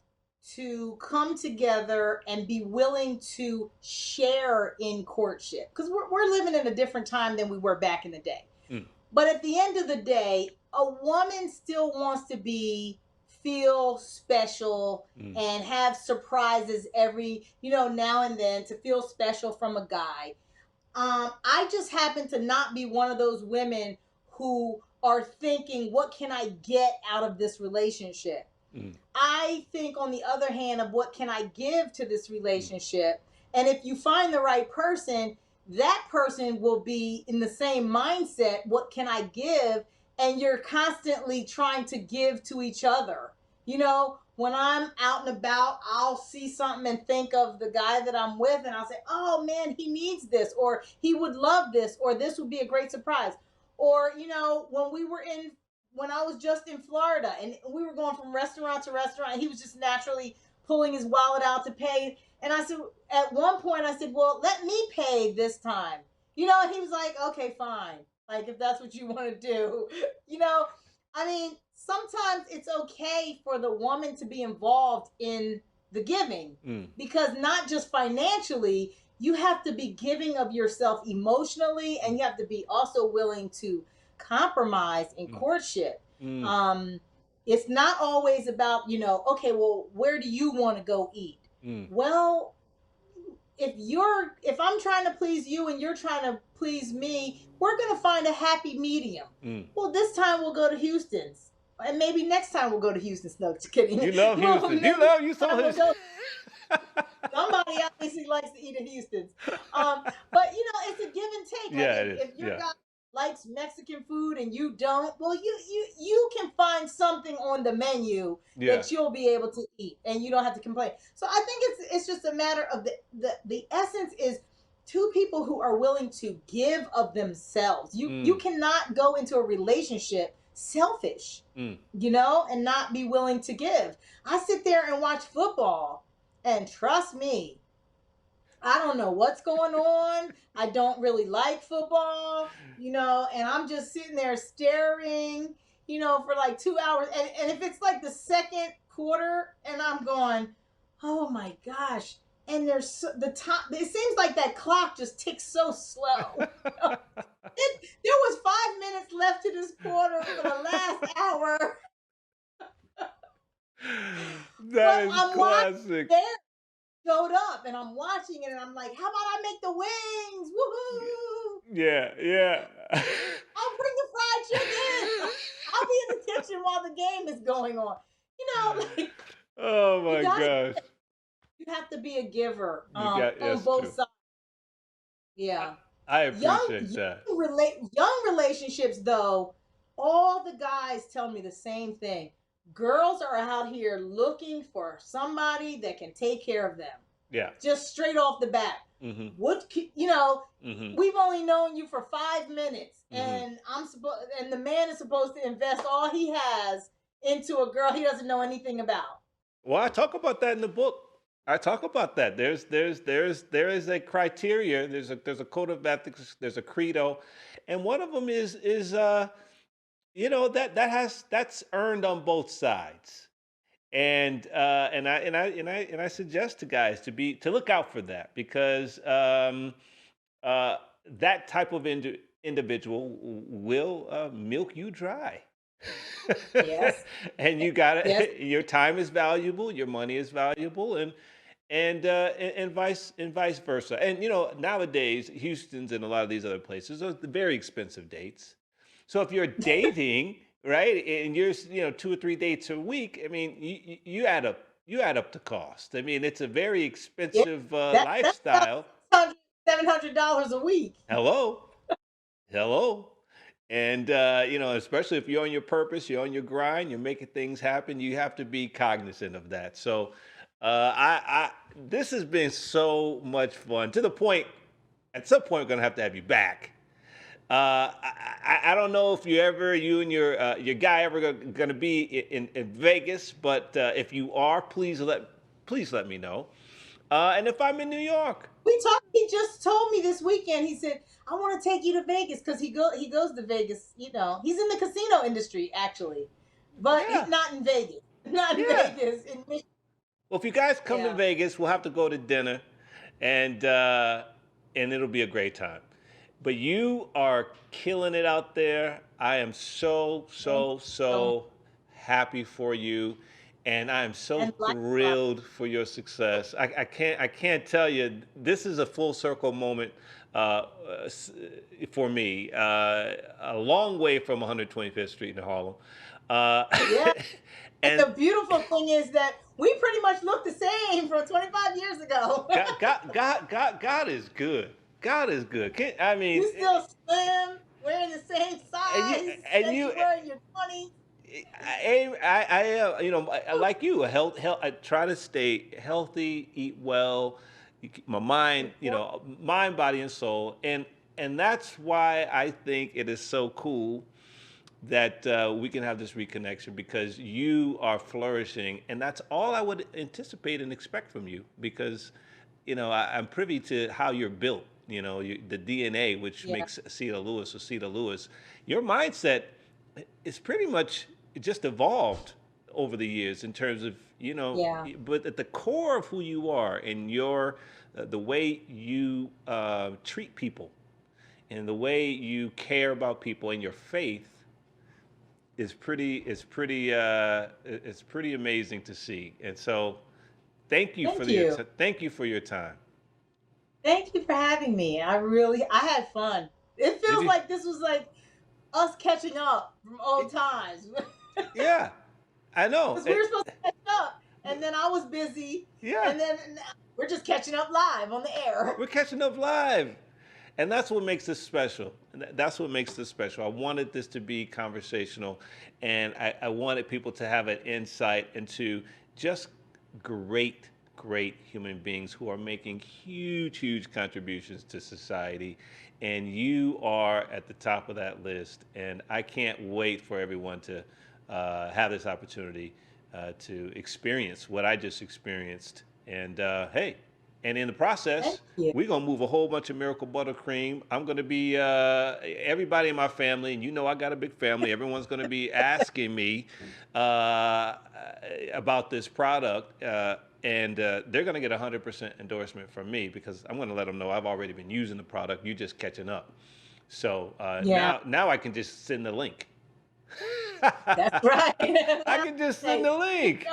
to come together and be willing to share in courtship, because we're living in a different time than we were back in the day. Mm, But at the end of the day, a woman still wants to feel special mm, and have surprises every now and then, to feel special from a guy. I just happen to not be one of those women who are thinking, what can I get out of this relationship? mm, I think, on the other hand, of what can I give to this mm, relationship. And if you find the right person, that person will be in the same mindset. What can I give? And you're constantly trying to give to each other. When I'm out and about, I'll see something and think of the guy that I'm with, and I'll say, oh man, he needs this, or he would love this, or this would be a great surprise. Or, when I was just in Florida and we were going from restaurant to restaurant, and he was just naturally pulling his wallet out to pay. And I said, at one point, I said, well, let me pay this time. And he was like, okay, fine. Like, if that's what you want to do. You know, I mean, sometimes it's okay for the woman to be involved in the giving, mm, because not just financially, you have to be giving of yourself emotionally, and mm, you have to be also willing to compromise in mm, courtship. mm, Um, it's not always about, okay, well, where do you want to go eat? mm, Well, if I'm trying to please you and you're trying to please me, we're gonna find a happy medium. mm. Well, this time we'll go to Houston's. And maybe next time we'll go to Houston's. No, just kidding. You love Well, Houston. You maybe love you next so time we'll much. go. Somebody obviously likes to eat at Houston's. But it's a give and take. Like, Yeah, it if, is. if your Yeah, guy likes Mexican food and you don't, well, you can find something on the menu yeah. that you'll be able to eat, and you don't have to complain. So I think it's just a matter of the essence is two people who are willing to give of themselves. You Mm, cannot go into a relationship selfish, mm. and not be willing to give. I sit there and watch football, and trust me, I don't know what's going on. I don't really like football, and I'm just sitting there staring, for like 2 hours. And if it's like the second quarter and I'm going, oh my gosh. And the time, it seems like that clock just ticks so slow. There was 5 minutes left to this quarter for the last hour, That but is I'm watching classic. there showed up, and I'm watching it, and I'm like, how about I make the wings? Woohoo! Yeah, yeah. I'll bring the fried chicken. I'll be in the kitchen while the game is going on. Like, Oh you my gotta gosh. you have to be a giver You got on That's both true. sides. I, Yeah. I Young appreciate that. young relationships, though, all the guys tell me the same thing. Girls are out here looking for somebody that can take care of them. Yeah. Just straight off the bat. Mm-hmm. What you know, Mm-hmm. we've only known you for 5 minutes, Mm-hmm. and the man is supposed to invest all he has into a girl he doesn't know anything about. Well, I talk about that in the book. I talk about that. There is a criteria. There's a code of ethics. There's a credo, and one of them is that's earned on both sides. And I suggest to guys to look out for that because uh, that type of individual will milk you dry. Yes. And you got Yes. to your time is valuable, your money is valuable, and vice versa. And nowadays, Houston's and a lot of these other places are very expensive dates. So if you're dating, right, and you're 2 or 3 dates a week, I mean, you add up the cost. I mean, it's a very Yeah. expensive That's lifestyle. $700 a week. Hello, hello. And especially if you're on your purpose, you're on your grind, you're making things happen, you have to be cognizant of that. So I this has been so much fun, to the point at some point we're gonna have to have you back. I don't know if you and your guy ever gonna be in Vegas, but if you are, please let me know. And if I'm in New York, We talked. He just told me this weekend. He said, "I want to take you to Vegas because he goes to Vegas. You know, he's in the casino industry actually, but yeah, not in Vegas. Not in yeah. Vegas. In Michigan. Well, if you guys come to Yeah. Vegas, we'll have to go to dinner, and it'll be a great time. But you are killing it out there. I am so Thank so you so much. so happy for you, and I am so And likewise, thrilled for your success. I can't tell you. This is a full circle moment for me. A long way from 125th Street in Harlem. Uh, yeah. And and the beautiful thing is that we pretty much look the same from 25 years ago. God is good. God is good. I mean, You still slim, wearing the same and you size and that you, you were in your 20s. like you, I try to stay healthy, eat well, keep my mind, mind, body, and soul, and that's why I think it is so cool that we can have this reconnection, because you are flourishing, and that's all I would anticipate and expect from you, because I'm privy to how you're built. The DNA, which Yeah. makes Sita Lewis or Sita Lewis. Your mindset is pretty much just evolved over the years in terms of Yeah. but at the core of who you are, and your the way you treat people, and the way you care about people, and your faith it's pretty amazing to see. And so Thank you. thank you for your time. Thank you for having me. I had fun. It Did feels you? like this was like us catching up from old times. Yeah, I know. Because we were supposed to catch up, and then I was busy, Yeah, and then we're just catching up live on the air. we're catching up live, and that's what makes this special. That's what makes this special. I wanted this to be conversational, and I wanted people to have an insight into just great, great human beings who are making huge, huge contributions to society. And you are at the top of that list. And I can't wait for everyone to have this opportunity to experience what I just experienced. And hey, and in the Thank process, you. we're gonna move a whole bunch of Miracle Buttercream. I'm gonna be everybody in my family, and I got a big family. Everyone's gonna be asking me uh, about this product, and they're gonna get 100% endorsement from me, because I'm gonna let them know I've already been using the product. You're just catching up. So Yeah, now I can just send the link. that's right. I Now can just send say, the link.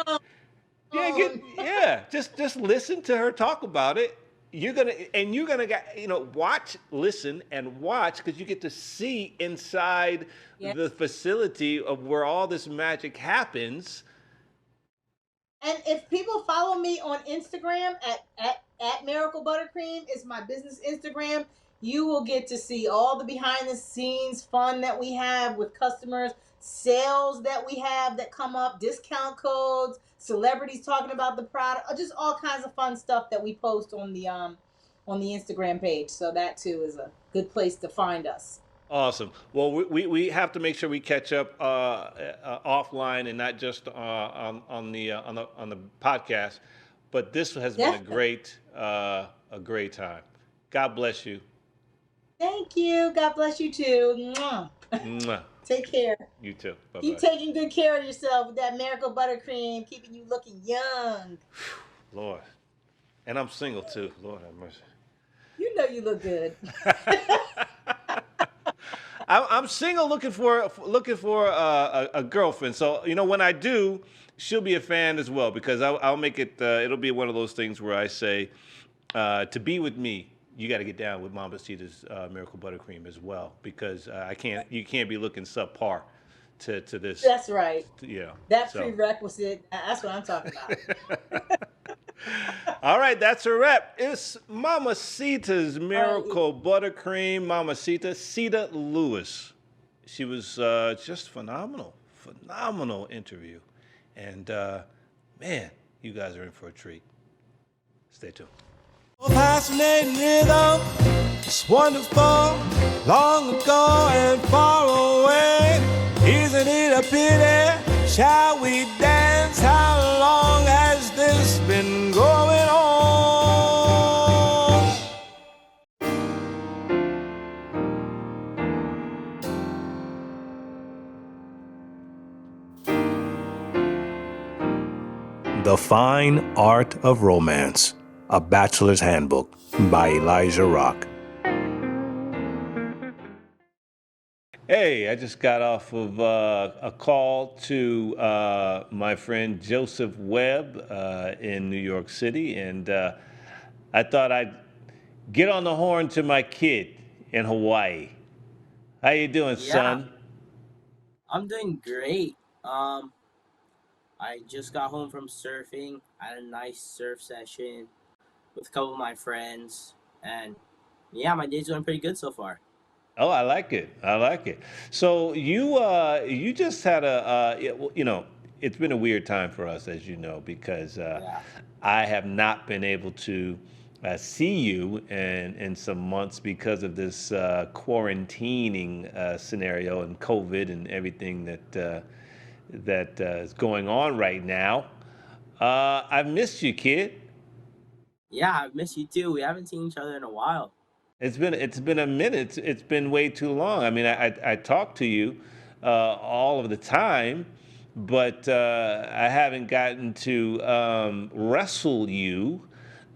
Yeah, on. just listen to her talk about it. You're gonna get watch, listen, and watch, because you get to see inside Yeah. the facility of where all this magic happens. And if people follow me on Instagram at Miracle Buttercream is my business Instagram, you will get to see all the behind the scenes fun that we have with customers, sales that we have that come up, discount codes, celebrities talking about the product, just all kinds of fun stuff that we post on the Instagram page. So that too is a good place to find us. Awesome. Well, we have to make sure we catch up offline, and not just on the podcast. But this has been Definitely. a great time. God bless you. Thank you. God bless you too. Mwah. Mwah. Take care. You too. Bye Keep bye. taking good care of yourself with that Miracle Buttercream, keeping you looking young. Lord, and I'm single too. Lord have mercy. You You know you look good. I'm single, looking for a girlfriend. So when I do, she'll be a fan as well because I'll make it. It'll be one of those things where I say, to be with me, you got to get down with Mama Sita's Miracle Buttercream as well because I can't. You can't be looking subpar to this. That's right. Yeah. That So. prerequisite. That's what I'm talking about. All right, that's a wrap. It's Mama Sita's All right. Miracle Buttercream. Mama Sita Lewis. She was just phenomenal interview, and man, you guys are in for a treat. Stay tuned. Fascinating rhythm, it's wonderful, long ago and far away. Isn't it a pity? Shall we dance? How long has this been going on? The Fine Art of Romance, a Bachelor's Handbook by Elijah Rock. Hey, I just got off of a call to my friend Joseph Webb in New York City, and I thought I'd get on the horn to my kid in Hawaii. How you doing, son? I'm doing great. I just got home from surfing. I had a nice surf session with a couple of my friends, and yeah, my day's going pretty good so far. Oh, I like it. I like it. So you just had it's been a weird time for us, as you know, because Yeah, I have not been able to see you in some months because of this quarantining scenario and COVID and everything that is going on right now. I've missed you, kid. yeah, I've missed you too. We haven't seen each other in a while. It's been a minute. It's been way too long. I mean, I talk to you all of the time, but I haven't gotten to wrestle you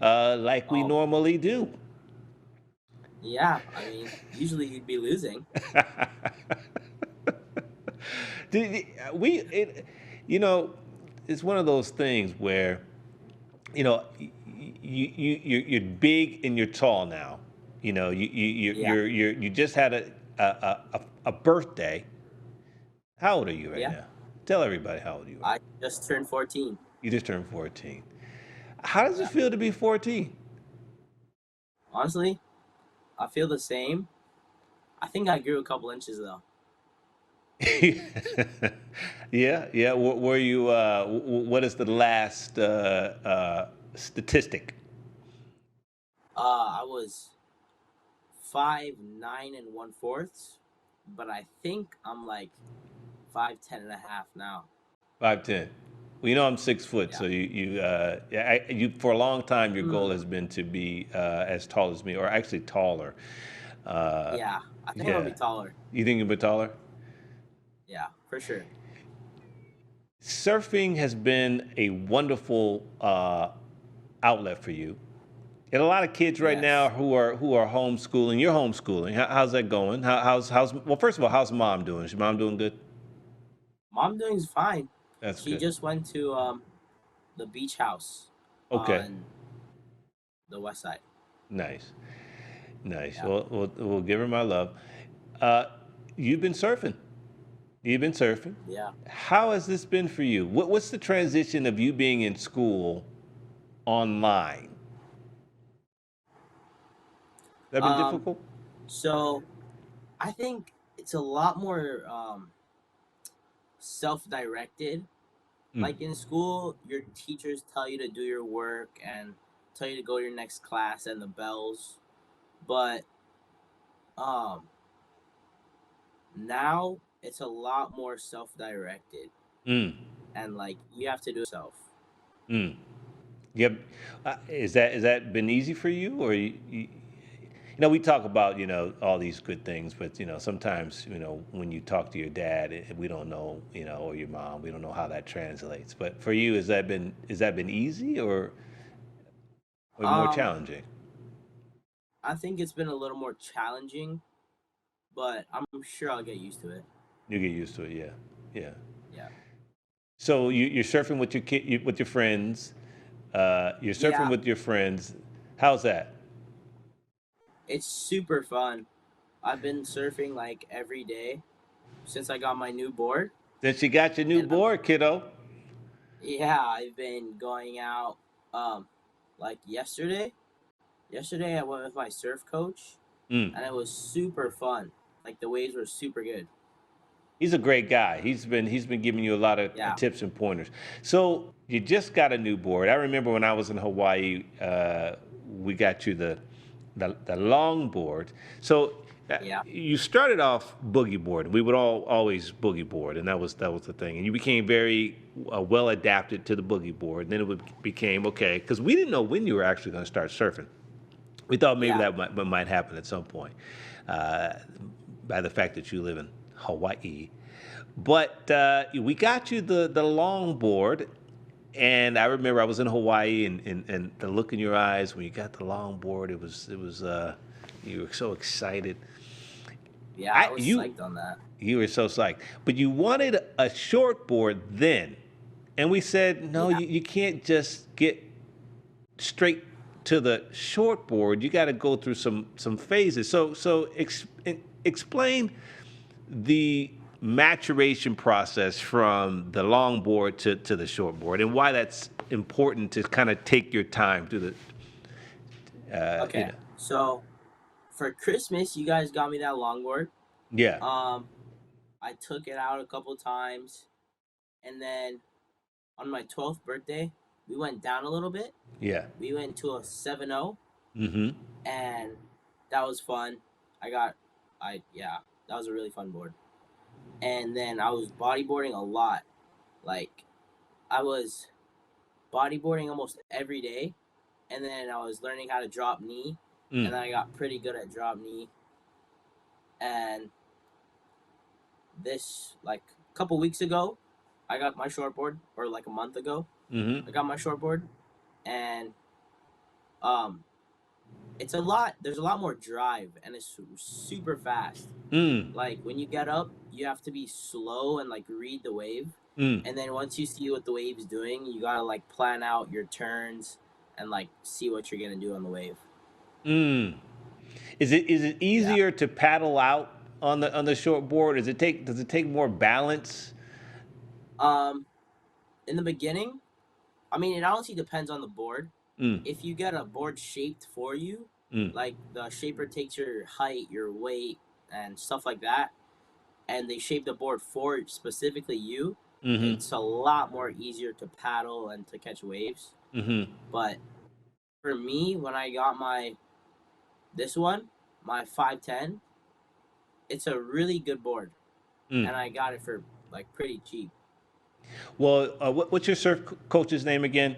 like we Oh, normally do. yeah, I mean, usually you'd be losing. Did- we it, you know, it's one of those things where you know you're big and you're tall now. Yeah, You just had a birthday. How old are you right yeah, now? Tell everybody how old you are. I just turned 14. You just turned 14. How does it Yeah, feel to be 14? honestly, I feel the same. I think I grew a couple inches though. Yeah, yeah. Were you? What is the last statistic? I was 5'9 1/4", but I think I'm like 5'10 1/2" now. 5'10". Well, I'm 6 foot, Yeah. so you for a long time your goal Mm, has been to be as tall as me, or actually taller. Uh, yeah. I think I'm gonna yeah. be taller. You think you'll be taller? Yeah, for sure. Surfing has been a wonderful outlet for you. And a lot of kids right now Yes. who are homeschooling. You're homeschooling. How's that going? How's well? First of all, how's mom doing? Is your mom doing good? Mom doing fine. That's She good. just went to the beach house Okay, on the west side. nice, nice. Yeah. Well, we'll give her my love. Uh, you've been surfing. You've been surfing. Yeah. How has this been for you? What's the transition of you being in school online? That been Um. difficult? So I think it's a lot more self-directed. Mm. Like in school, your teachers tell you to do your work and tell you to go to your next class and the bells. But um now it's a lot more self-directed, Mm. and like you have to do it yourself. Mm. Yep. Is that been easy for you, or we talk about all these good things, but sometimes when you talk to your dad, we don't know, or your mom, we don't know how that translates. But for you, has that been easy or more Um challenging? I think it's been a little more challenging, but I'm sure I'll get used to it. You get used to it, yeah, yeah. Yeah. So you're surfing with with your friends. You're surfing Yeah, with your friends. How's that? it's super fun. I've been surfing like every day since I got my new board, Since you got your new and board, kiddo. yeah, I've been going out. Like yesterday. Yesterday I went with my surf coach, Mm. and it was super fun. Like the waves were super good. He's a great guy. He's been giving you a lot of Yeah, tips and pointers. So you just got a new board. I remember when I was in Hawaii, we got you the long board. So yeah, you started off boogie board. We would always boogie board, and that was the thing. And you became very well adapted to the boogie board. And then became okay because we didn't know when you were actually going to start surfing. We thought maybe yeah, that might happen at some point, uh, by the fact that you live in Hawaii. But we got you the longboard, and I remember I was in Hawaii, and the look in your eyes when you got the longboard, it was you were so excited. yeah. I I was you psyched on that. you were so psyched, but you wanted a short board then, and we said no, Yeah. you can't just get straight to the short board. You got to go through some phases. Explain the maturation process from the long board to the short board and why that's important to kind of take your time through the Okay. So for Christmas, you guys got me that longboard. yeah, Um, I took it out a couple times, and then on my 12th birthday, we went down a little bit. yeah, We went to a 7-0, mm-hmm, and that was fun. I got, yeah, that was a really fun board. And then I was bodyboarding a lot. Like I was bodyboarding almost every day, and then I was learning how to drop knee, mm, and then I got pretty good at drop knee. And this like a couple weeks ago, I got my shortboard, or like a month ago, mm-hmm, I got my shortboard, and um, it's a lot. There's a lot more drive, and it's super fast. mm, Like when you get up, you have to be slow and like read the wave, mm, and then once you see what the wave's doing, you gotta like plan out your turns and like see what you're gonna do on the wave. mm. Is it Yeah. easier to paddle out on the short board? Does it take more balance? Um, in the beginning, I mean, it honestly depends on the board. Mm, If you get a board shaped for you, mm, like the shaper takes your height, your weight, and stuff like that, and they shape the board for specifically you, mm-hmm, it's a lot more easier to paddle and to catch waves. mm-hmm, But for me, when I got this one, my 510, it's a really good board, mm. and I got it for like pretty cheap. Well, what's your surf coach's name again?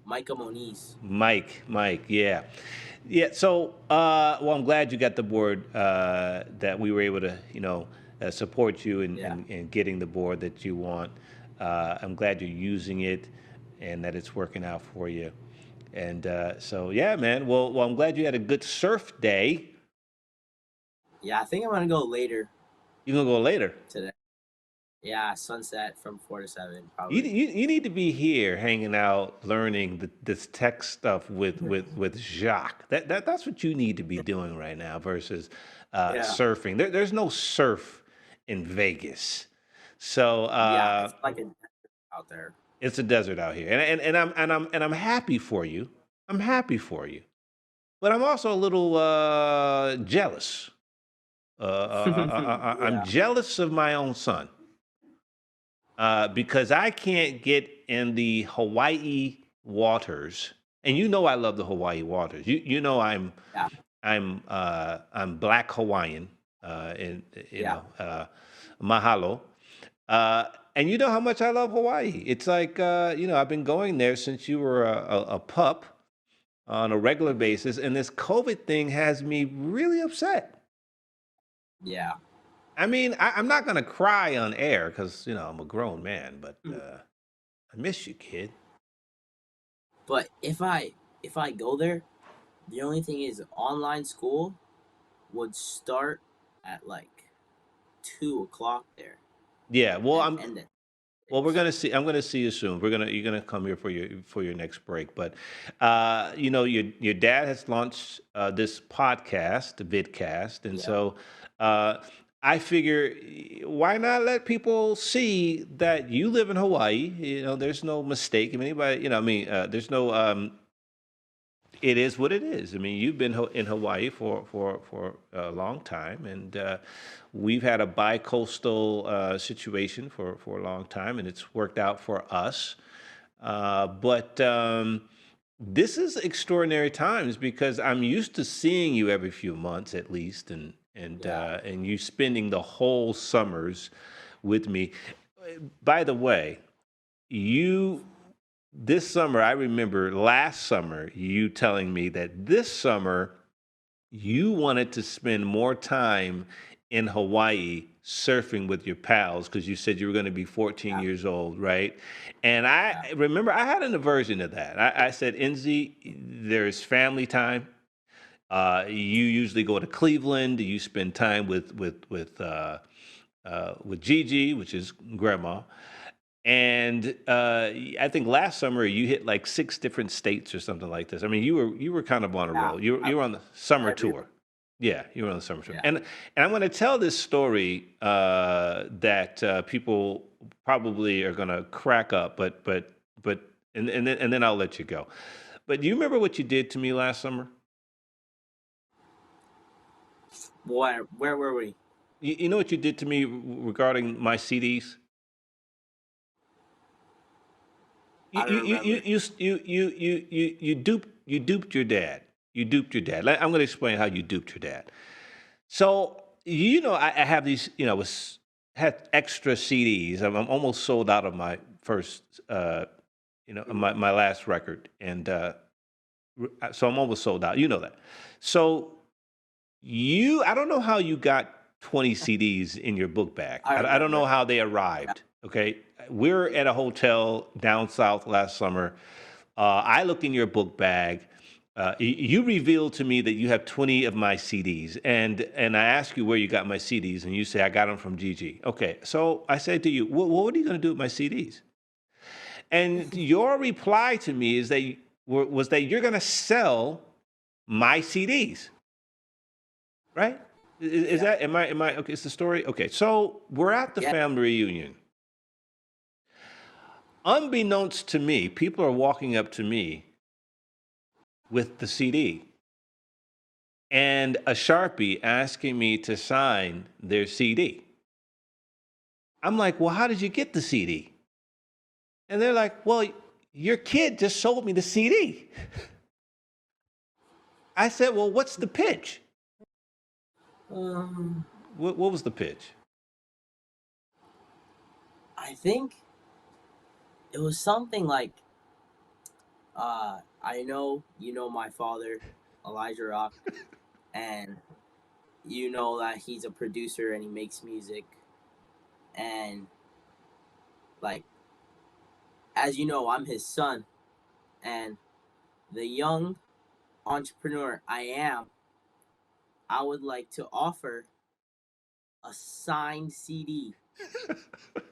Micah Moniz. Mike, yeah. Yeah, so, well, I'm glad you got the board, that we were able to, support you in, Yeah. in getting the board that you want. I'm glad you're using it and that it's working out for you. And so, yeah, man. Well, I'm glad you had a good surf day. Yeah, I think I'm gonna go later You're going to go later. today. Yeah, sunset from 4 to 7, You, probably. you, you need to be here hanging out, learning this tech stuff with Jacques. That's what you need to be doing right now versus Yeah. surfing. There's no surf in Vegas, so Yeah, it's like a desert out there. it's a desert out here, and I'm happy for you. I'm happy for you, but I'm also a little jealous. I'm Yeah. jealous of my own son. Because I can't get in the Hawaii waters, and you know I love the Hawaii waters. You know Yeah. I'm Black Hawaiian, and Yeah. mahalo. And you know how much I love Hawaii. It's like I've been going there since you were a pup on a regular basis, and this COVID thing has me really upset. Yeah. I mean, I'm not gonna cry on air because I'm a grown man, but I miss you, kid. But if I go there, The only thing is, online school would start at like 2 o'clock there Yeah. Well, and I'm end at Well, we're 6. gonna see. I'm gonna see you soon. You're gonna come here for your next break. But your dad has launched this podcast, the vidcast, and Yeah, so uh, I figure why not let people see that you live in Hawaii. You know, there's no mistake. I mean, anybody. There's no it is what it is. I mean, you've been in Hawaii for a long time, and we've had a bi-coastal situation for a long time, and it's worked out for us. But this is extraordinary times because I'm used to seeing you every few months at least, yeah. and you spending the whole summers with me. By the way, you this summer, I remember last summer you telling me that this summer you wanted to spend more time in Hawaii surfing with your pals because you said you were going to be 14 Yeah, years old, right? And I yeah, remember I had an aversion to that. I said, Enzi, there's family time. You usually go to Cleveland. You spend time with Gigi, which is grandma. And I think last summer you hit like 6 different states or something like this. I mean, you were kind of on a yeah. roll. I, You were on the summer every tour. Yeah, you were on the summer tour. yeah. And I'm going to tell this story that people probably are going to crack up, but and then I'll let you go. But do you remember what you did to me last summer? Where were we? You know what you did to me regarding my CDs? I don't remember. You duped your dad. You duped your dad. I'm going to explain how you duped your dad. So I have these. Had extra CDs. I'm almost sold out of my first. My last record, and so I'm almost sold out. You know that. So I don't know how you got 20 CDs in your book bag. I I don't know remember. how they Yeah. arrived. Okay. We're at a hotel down south last summer. I looked in your book bag. You revealed to me that you have 20 of my CDs, and I asked you where you got my CDs, and you say I got them from Gigi. Okay, so I said to you, what are you going to do with my CDs? And your reply to me was that you're going to sell my CDs. Right? Is Yeah, that am I okay? It's the story. Okay, so we're at the yeah. family reunion. Unbeknownst to me, people are walking up to me with the CD and a Sharpie asking me to sign their CD. I'm like, well, how did you get the CD? And they're like, well, your kid just sold me the CD. I said, well, what's the pitch? Um, What was the pitch? I think it was something like, I know you know my father, Elijah Rock, and you know that he's a producer and he makes music, and like, as you know, I'm his son, and the young entrepreneur I am, I would like to offer a signed CD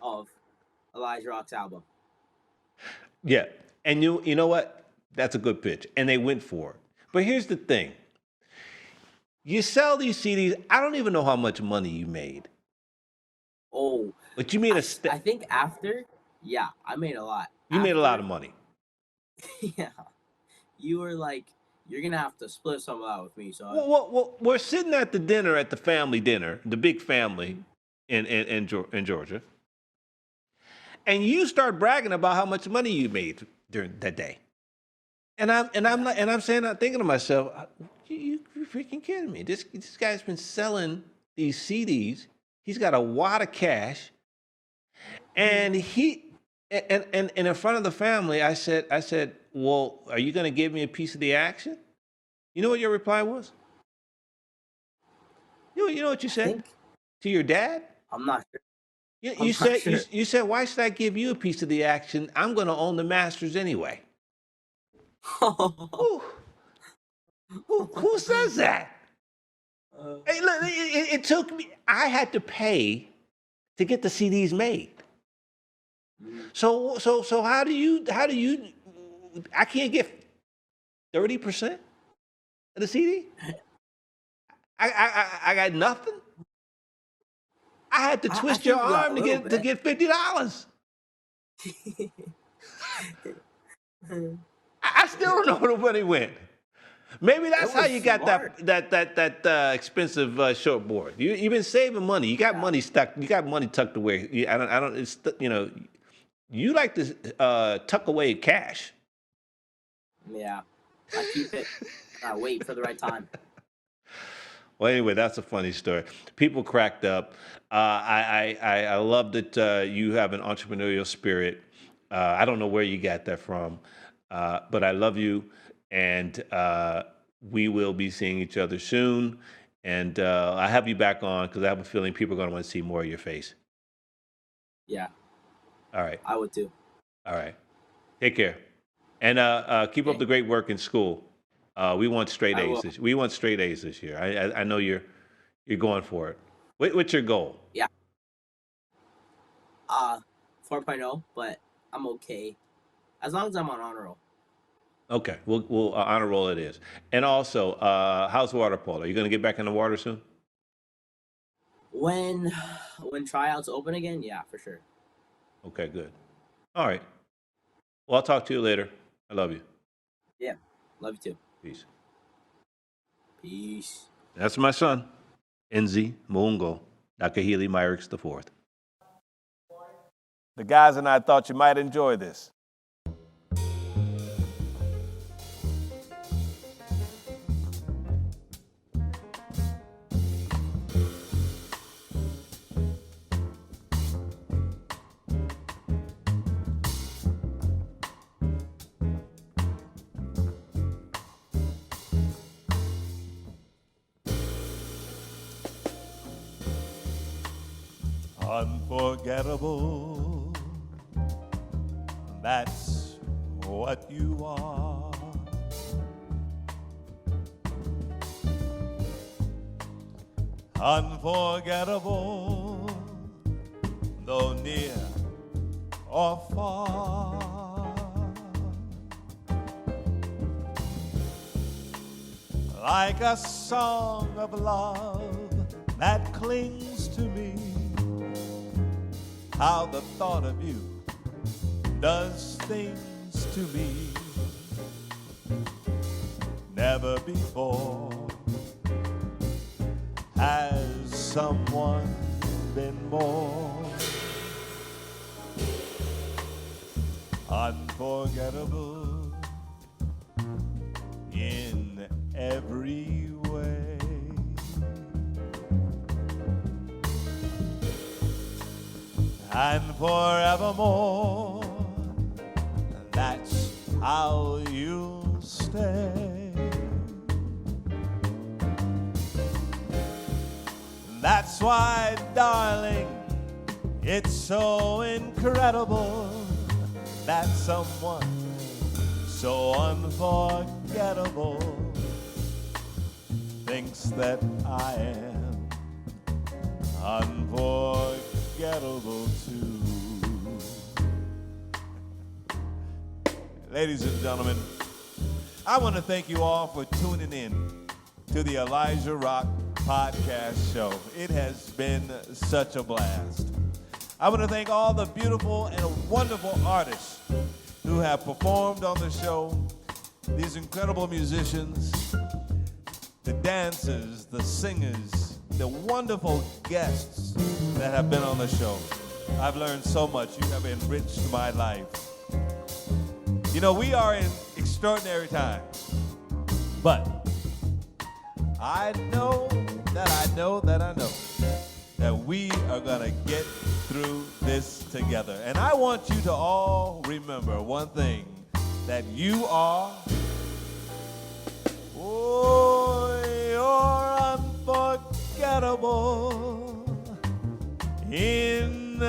of Elijah Rock's album. Yeah. And you know what? That's a good pitch. And they went for it. But here's the thing. You sell these CDs, I don't even know how much money you made. Oh, But you made I think after, yeah, I made a lot. you made a lot After, of money. yeah, you were like, you're gonna have to split some of that with me, son. We're sitting at the dinner at the family dinner, the big family in Georgia, and you start bragging about how much money you made during that day. I'm Yeah, like, and I'm saying, I'm thinking to myself, you freaking kidding me? This guy's been selling these CDs. He's got a wad of cash, and in front of the family, I said, well, are you going to give me a piece of the action? You know what your reply was? You know what you I said think to your dad? I'm not sure. You, I'm you not said you, sure. you said, why should I give you a piece of the action? I'm going to own the masters anyway. Whew. Who says that? Hey, look, it took me. I had to pay to get the CDs made. So how do you? I can't get 30% of the CD. I got nothing. I had to twist think your you got a arm to little get bit. $50. I still don't know where the money went. Maybe that's how was you got smart. that expensive shortboard. You've been saving money. You got money stuck. You got money tucked away. I don't. It's you like to tuck away cash. Yeah, I keep it. I wait for the right time. Well, anyway, that's a funny story. People cracked up. I love that you have an entrepreneurial spirit. I don't know where you got that from, but I love you, and we will be seeing each other soon. And I have you back on because I have a feeling people are going to want to see more of your face. Yeah, All right. I would too. All right. Take care, and keep up Okay. the great work in school. We want straight I A's. will. We want straight A's this year. I know you're going for it. What's your goal? Yeah. 4.0, but I'm okay as long as I'm on honor roll. Okay, we'll honor roll it is. And also, how's water polo? Are you going to get back in the water soon? When tryouts open again, yeah, for sure. Okay, good. All right. Well, I'll talk to you later. I love you. Yeah, love you too. Peace. Peace. That's my son, Enzi Mungo Nakahili Myrix IV. The guys and I thought you might enjoy this. Unforgettable, that's what you are. Unforgettable, though near or far. Like a song of love that clings to me. How the thought of you does things to me. Never before has someone been more unforgettable in every way. And forevermore, that's how you'll stay. That's why, darling, it's so incredible that someone so unforgettable thinks that I am unforgettable too. Ladies and gentlemen, I want to thank you all for tuning in to the Elijah Rock podcast show. It has been such a blast. I want to thank all the beautiful and wonderful artists who have performed on the show, these incredible musicians, the dancers, the singers, the wonderful guests that have been on the show. I've learned so much. You have enriched my life. You know, we are in extraordinary times, but I know that we are going to get through this together. And I want you to all remember one thing, that you are, you're unforgettable in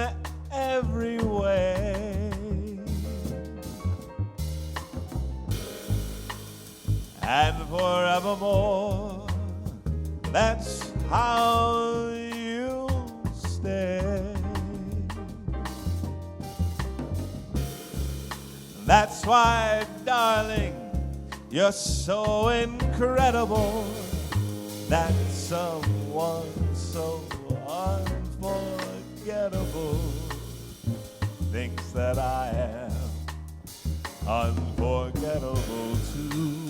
every way. And forever forevermore. That's how you stay. That's why, darling, you're so incredible. That someone so unforgettable thinks that I am unforgettable too.